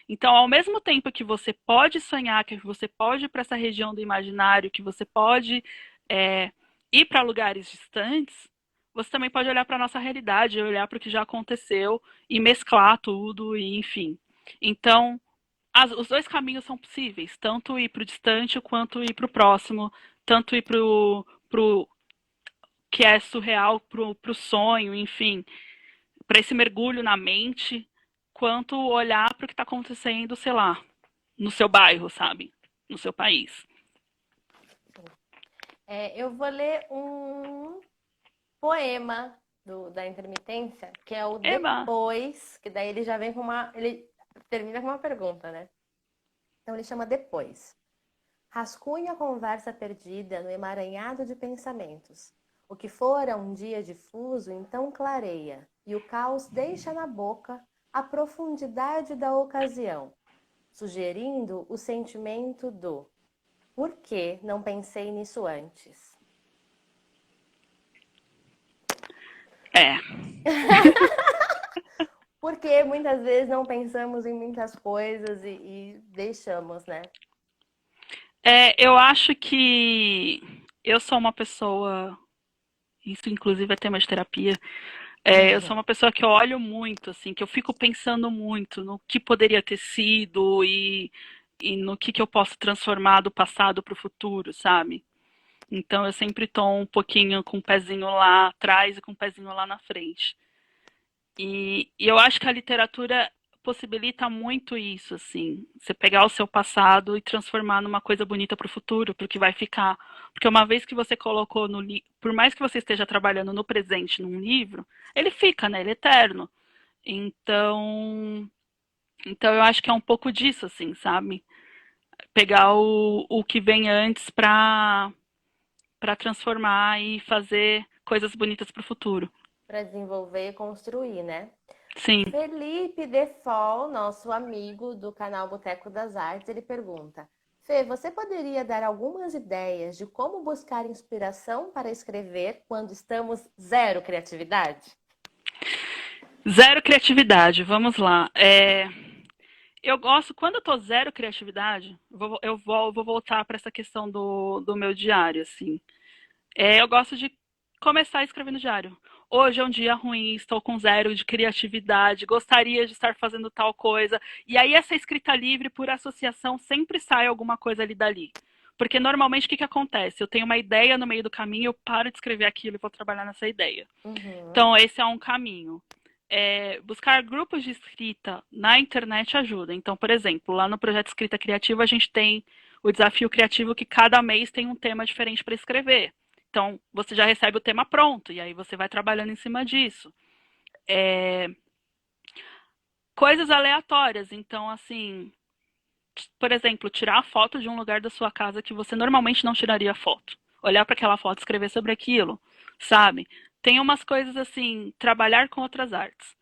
Então, ao mesmo tempo que você pode sonhar, que você pode ir para essa região do imaginário, que você pode é, ir para lugares distantes, você também pode olhar para a nossa realidade, olhar para o que já aconteceu e mesclar tudo, e enfim. Então, os dois caminhos são possíveis, tanto ir para o distante quanto ir para o próximo, tanto ir para o que é surreal, para o sonho, enfim, para esse mergulho na mente, quanto olhar para o que está acontecendo, sei lá, no seu bairro, sabe? No seu país. Eu vou ler um poema da intermitência, que é o Eba! Depois, que daí ele já vem com ele termina com uma pergunta, né? Então ele chama Depois. Rascunho a conversa perdida no emaranhado de pensamentos. O que fora um dia difuso, então clareia, e o caos deixa na boca a profundidade da ocasião, sugerindo o sentimento do por que não pensei nisso antes? É. Porque muitas vezes não pensamos em muitas coisas e deixamos, né? Eu acho que eu sou uma pessoa, isso inclusive é tema de terapia, eu sou uma pessoa que eu olho muito, assim, que eu fico pensando muito no que poderia ter sido e no que eu posso transformar do passado para o futuro, sabe? Então eu sempre estou um pouquinho com o pezinho lá atrás e com o pezinho lá na frente. E eu acho que a literatura possibilita muito isso, assim, você pegar o seu passado e transformar numa coisa bonita para o futuro, para o que vai ficar. Porque uma vez que você colocou no livro, por mais que você esteja trabalhando no presente num livro, ele fica, né? Ele é eterno. Então, então eu acho que é um pouco disso, assim, sabe? Pegar o que vem antes para transformar e fazer coisas bonitas para o futuro. Para desenvolver e construir, né? Sim. Felipe Defol, nosso amigo do canal Boteco das Artes, ele pergunta: Fê, você poderia dar algumas ideias de como buscar inspiração para escrever quando estamos zero criatividade? Zero criatividade, vamos lá. Eu gosto, quando eu tô zero criatividade, vou voltar para essa questão do meu diário, assim. Eu gosto de começar a escrever no diário. Hoje é um dia ruim, estou com zero de criatividade, gostaria de estar fazendo tal coisa. E aí essa escrita livre, por associação, sempre sai alguma coisa ali dali. Porque normalmente o que acontece? Eu tenho uma ideia no meio do caminho, eu paro de escrever aquilo e vou trabalhar nessa ideia. Uhum. Então, esse é um caminho. Buscar grupos de escrita na internet ajuda. Então, por exemplo, lá no projeto Escrita Criativa, a gente tem o desafio criativo que cada mês tem um tema diferente para escrever. Então, você já recebe o tema pronto, e aí você vai trabalhando em cima disso. Coisas aleatórias. Então, assim, por exemplo, tirar a foto de um lugar da sua casa que você normalmente não tiraria foto. Olhar para aquela foto e escrever sobre aquilo, sabe? Tem umas coisas assim, trabalhar com outras artes.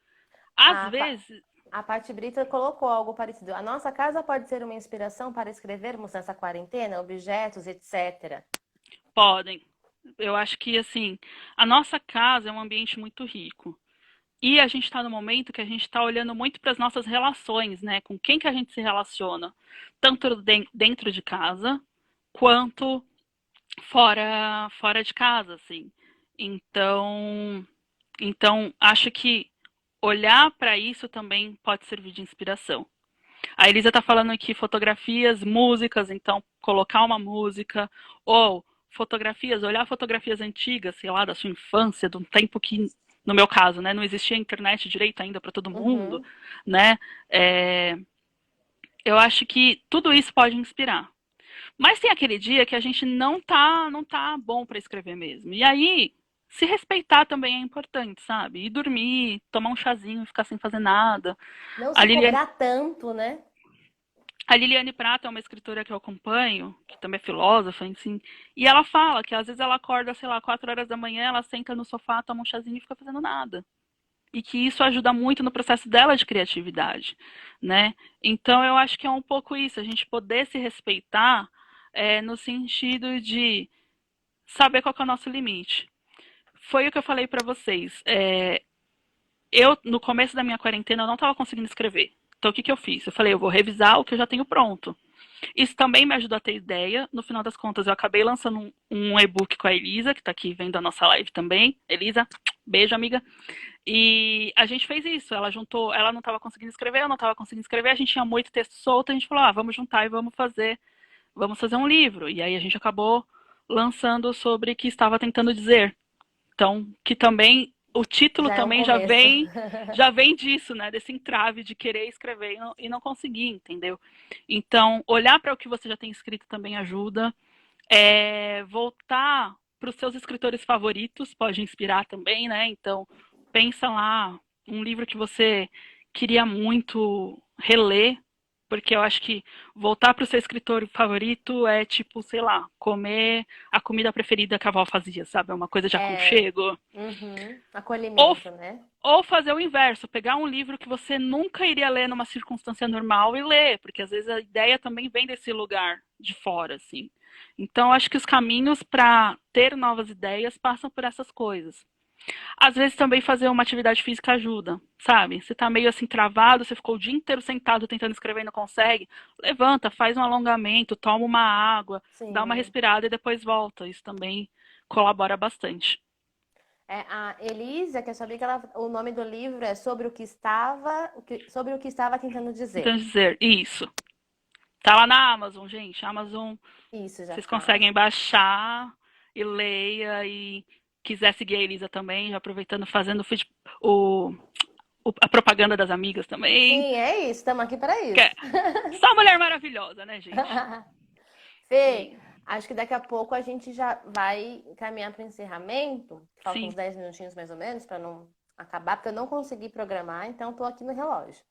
Às A, vezes, a Paty Brito colocou algo parecido. A nossa casa pode ser uma inspiração para escrevermos nessa quarentena, objetos, etc. podem. Eu acho que, assim, a nossa casa é um ambiente muito rico. E a gente está no momento que a gente está olhando muito para as nossas relações, né? Com quem que a gente se relaciona, tanto dentro de casa quanto fora de casa, assim. Então, então acho que olhar para isso também pode servir de inspiração. A Elisa está falando aqui fotografias, músicas, então colocar uma música ou fotografias, olhar fotografias antigas, sei lá, da sua infância, de um tempo que, no meu caso, né, não existia internet direito ainda para todo mundo, Uhum. né? Eu acho que tudo isso pode inspirar. Mas tem aquele dia que a gente não tá bom para escrever mesmo. E aí, se respeitar também é importante, sabe? Ir dormir, tomar um chazinho, ficar sem fazer nada. Não A se Lilian, cobrar tanto, né? A Liliane Prata é uma escritora que eu acompanho, que também é filósofa, enfim, e ela fala que às vezes ela acorda, sei lá, 4 horas da manhã, ela senta no sofá, toma um chazinho e fica fazendo nada. E que isso ajuda muito no processo dela de criatividade, né? Então eu acho que é um pouco isso, a gente poder se respeitar no sentido de saber qual que é o nosso limite. Foi o que eu falei para vocês. Eu, no começo da minha quarentena, eu não estava conseguindo escrever. Então, o que eu fiz? Eu falei, eu vou revisar o que eu já tenho pronto. Isso também me ajudou a ter ideia. No final das contas, eu acabei lançando um e-book com a Elisa, que está aqui vendo a nossa live também. Elisa, beijo, amiga. E a gente fez isso. Ela juntou, ela não estava conseguindo escrever, eu não estava conseguindo escrever, a gente tinha muito texto solto, a gente falou, vamos juntar e vamos fazer um livro. E aí a gente acabou lançando sobre o que estava tentando dizer. Então, que também o título Já é um também começo. já vem disso, né? Desse entrave de querer escrever e não conseguir, entendeu? Então, olhar para o que você já tem escrito também ajuda. Voltar para os seus escritores favoritos pode inspirar também, né? Então, pensa lá um livro que você queria muito reler, porque eu acho que voltar para o seu escritor favorito é tipo, sei lá, comer a comida preferida que a avó fazia, sabe? É uma coisa de É, aconchego. Ou, acolhimento, né? ou fazer o inverso, pegar um livro que você nunca iria ler numa circunstância normal e ler, porque às vezes a ideia também vem desse lugar de fora, assim. Então, acho que os caminhos para ter novas ideias passam por essas coisas. Às vezes também fazer uma atividade física ajuda, sabe? Você tá meio assim travado, você ficou o dia inteiro sentado tentando escrever e não consegue, levanta, faz um alongamento, toma uma água, dá uma Sim. respirada e depois volta. Isso também colabora bastante. A Elisa, que é sua amiga, o nome do livro é Sobre o que estava tentando Então, dizer. dizer, isso. Tá lá na Amazon, gente. Amazon, Isso já vocês tá. conseguem baixar e leia e quiser seguir a Elisa também, já aproveitando, fazendo o, a propaganda das amigas também. Sim, é isso, estamos aqui para Que é isso. só mulher maravilhosa, né, gente? Fê, E, acho que daqui a pouco a gente já vai caminhar para o encerramento. Faltam uns sim. 10 minutinhos mais ou menos para não acabar, porque eu não consegui programar, então estou aqui no relógio.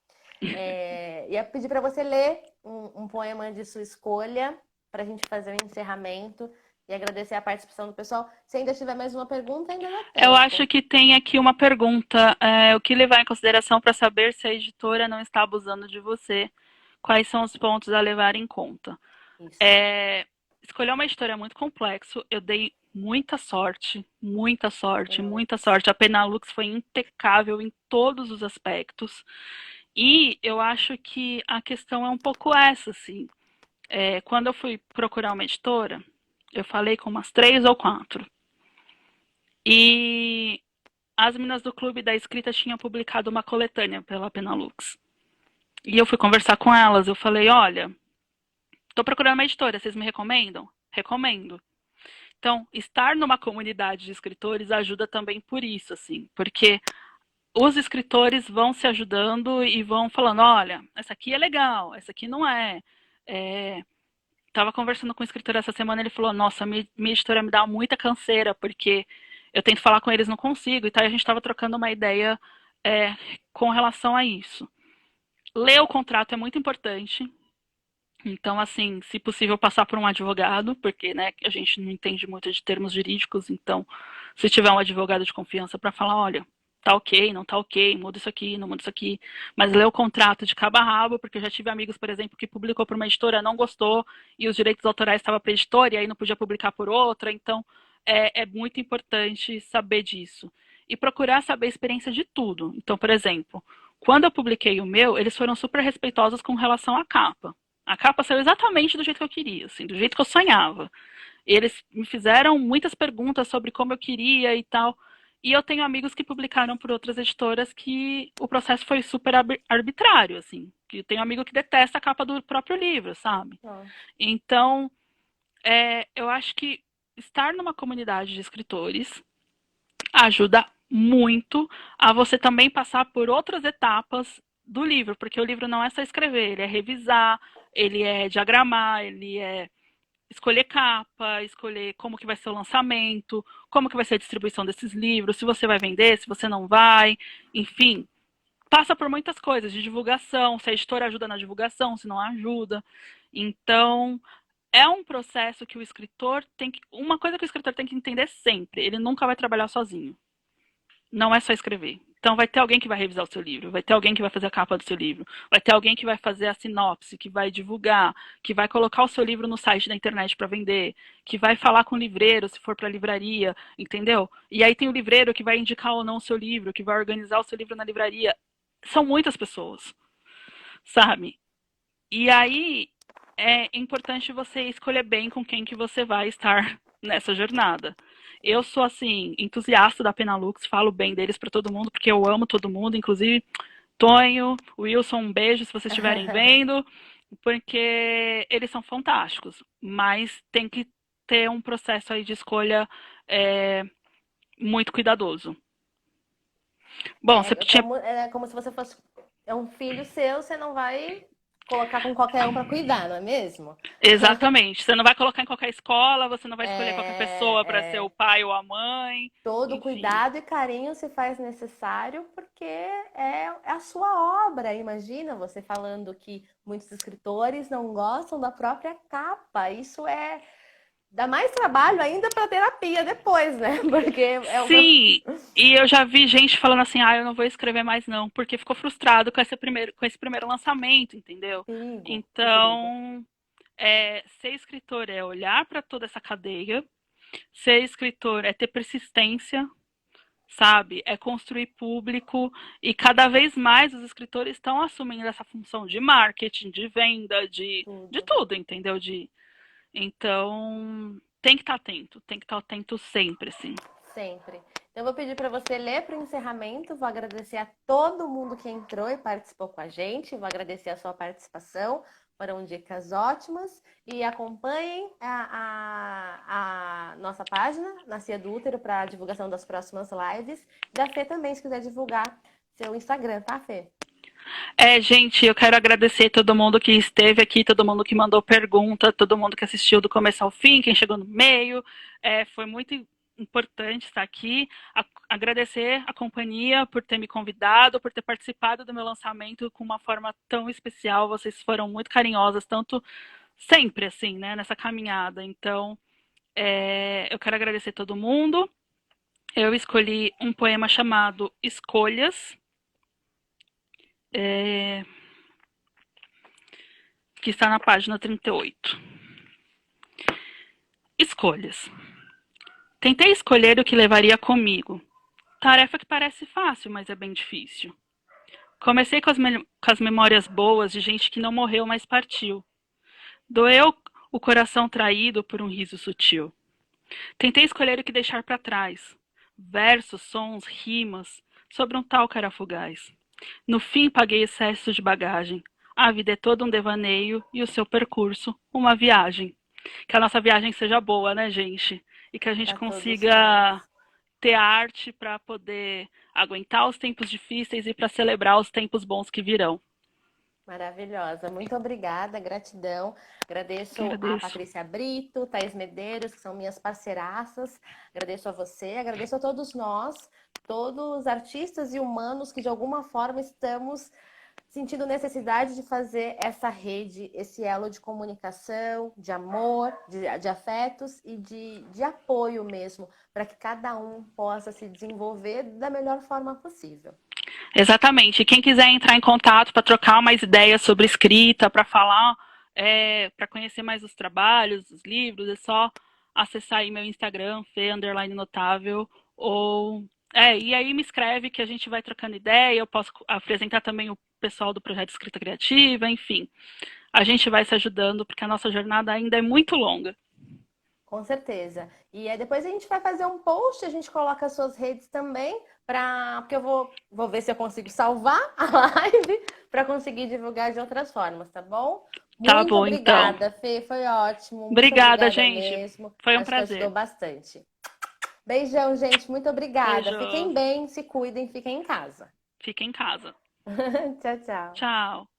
Ia pedir para você ler um poema de sua escolha para a gente fazer o encerramento e agradecer a participação do pessoal. Se ainda tiver mais uma pergunta, ainda dá Eu acho tempo. que tem aqui uma pergunta. O que levar em consideração para saber se a editora não está abusando de você? Quais são os pontos a levar em conta? Isso. É, escolher uma editora é muito complexo. Eu dei muita sorte, muita sorte, muita Penalux. sorte. A Penalux foi impecável em todos os aspectos. E eu acho que a questão é um pouco essa, assim. Quando eu fui procurar uma editora, eu falei com umas 3 ou 4. E as meninas do Clube da Escrita tinham publicado uma coletânea pela Penalux. E eu fui conversar com elas. Eu falei: olha, estou procurando uma editora, vocês me recomendam? Recomendo. Então, estar numa comunidade de escritores ajuda também por isso, assim, porque os escritores vão se ajudando e vão falando: olha, essa aqui é legal, essa aqui não é. Tava conversando com um escritor essa semana, ele falou: nossa, minha editora me dá muita canseira, porque eu tento falar com eles, não consigo, e tal, e a gente estava trocando uma ideia é, com relação a isso. Ler o contrato é muito importante. Então, assim, se possível, passar por um advogado, porque, né, a gente não entende muito de termos jurídicos. Então, se tiver um advogado de confiança para falar: olha, tá ok, não tá ok, muda isso aqui, não muda isso aqui, mas ler o contrato de cabo a rabo, porque eu já tive amigos, por exemplo, que publicou por uma editora, não gostou, e os direitos autorais estavam para a editora, e aí não podia publicar por outra. Então, é muito importante saber disso. E procurar saber a experiência de tudo. Então, por exemplo, quando eu publiquei o meu, eles foram super respeitosos com relação à capa. A capa saiu exatamente do jeito que eu queria, assim, do jeito que eu sonhava. Eles me fizeram muitas perguntas sobre como eu queria e tal. E eu tenho amigos que publicaram por outras editoras que o processo foi super arbitrário, assim. Que eu tenho amigo que detesta a capa do próprio livro, sabe? Nossa. Então, eu acho que estar numa comunidade de escritores ajuda muito a você também passar por outras etapas do livro, porque o livro não é só escrever, ele é revisar, ele é diagramar, ele é escolher capa, escolher como que vai ser o lançamento, como que vai ser a distribuição desses livros, se você vai vender, se você não vai, enfim, passa por muitas coisas de divulgação, se a editora ajuda na divulgação, se não ajuda. Então, é um processo que o escritor tem que. Uma coisa que o escritor tem que entender sempre: ele nunca vai trabalhar sozinho. Não é só escrever. Então vai ter alguém que vai revisar o seu livro, vai ter alguém que vai fazer a capa do seu livro, vai ter alguém que vai fazer a sinopse, que vai divulgar, que vai colocar o seu livro no site da internet para vender, que vai falar com o livreiro se for para livraria, entendeu? E aí tem o livreiro que vai indicar ou não o seu livro, que vai organizar o seu livro na livraria. São muitas pessoas, sabe? E aí é importante você escolher bem com quem que você vai estar nessa jornada. Eu sou, assim, entusiasta da Penalux, falo bem deles para todo mundo, porque eu amo todo mundo, inclusive Tonho, Wilson, um beijo se vocês estiverem vendo, porque eles são fantásticos, mas tem que ter um processo aí de escolha muito cuidadoso. Bom, você tinha... É como se você fosse um filho seu, você não vai colocar com qualquer um para cuidar, não é mesmo? Exatamente. Você não vai colocar em qualquer escola, você não vai escolher qualquer pessoa para ser o pai ou a mãe. Todo enfim. Cuidado e carinho se faz necessário porque é a sua obra. Imagina você falando que muitos escritores não gostam da própria capa. Isso dá mais trabalho ainda para terapia depois, né? Porque Sim, e eu já vi gente falando assim, eu não vou escrever mais não, porque ficou frustrado com esse primeiro lançamento, entendeu? Então, ser escritor é olhar para toda essa cadeia, ser escritor é ter persistência, sabe? É construir público, e cada vez mais os escritores estão assumindo essa função de marketing, de venda, de tudo, entendeu? Então, tem que estar atento sempre, sim. Sempre. Então, eu vou pedir para você ler para o encerramento. Vou agradecer a todo mundo que entrou e participou com a gente. Vou agradecer a sua participação. Foram dicas ótimas. E acompanhem a nossa página, Nascia do Útero, para a divulgação das próximas lives. Da Fê também, se quiser divulgar seu Instagram, tá, Fê? Gente, eu quero agradecer todo mundo que esteve aqui, todo mundo que mandou pergunta, todo mundo que assistiu do começo ao fim, quem chegou no meio. Foi muito importante estar aqui. Agradecer a companhia por ter me convidado, por ter participado do meu lançamento com uma forma tão especial. Vocês foram muito carinhosas, tanto sempre assim, né, nessa caminhada. Então, eu quero agradecer todo mundo. Eu escolhi um poema chamado Escolhas, que está na página 38. Escolhas. Tentei escolher o que levaria comigo. Tarefa que parece fácil, mas é bem difícil. Comecei com as memórias boas de gente que não morreu, mas partiu. Doeu o coração traído por um riso sutil. Tentei escolher o que deixar para trás. Versos, sons, rimas, sobre um tal cara fugaz. No fim, paguei excesso de bagagem. A vida é todo um devaneio e o seu percurso, uma viagem. Que a nossa viagem seja boa, né, gente? E que a gente consiga ter arte para poder aguentar os tempos difíceis e para celebrar os tempos bons que virão. Maravilhosa, muito obrigada, gratidão. Agradeço a Patrícia Brito, Thaís Medeiros, que são minhas parceiraças. Agradeço a você, agradeço a todos nós, todos os artistas e humanos que de alguma forma estamos sentindo necessidade de fazer essa rede, esse elo de comunicação, de amor, de afetos e de apoio mesmo, para que cada um possa se desenvolver da melhor forma possível. Exatamente. Quem quiser entrar em contato para trocar mais ideias sobre escrita, para falar, para conhecer mais os trabalhos, os livros, é só acessar aí meu Instagram, Fê_Notável, e aí me escreve que a gente vai trocando ideia, eu posso apresentar também o pessoal do projeto Escrita Criativa, enfim. A gente vai se ajudando, porque a nossa jornada ainda é muito longa. Com certeza. E depois a gente vai fazer um post, a gente coloca as suas redes também, porque eu vou ver se eu consigo salvar a live para conseguir divulgar de outras formas, tá bom? Tá bom, obrigada, então. Fê, foi ótimo. Obrigada, gente. Mesmo. Foi um prazer. Ajudou bastante. Beijão, gente. Muito obrigada. Beijo. Fiquem bem, se cuidem, fiquem em casa. Fiquem em casa. Tchau, tchau. Tchau.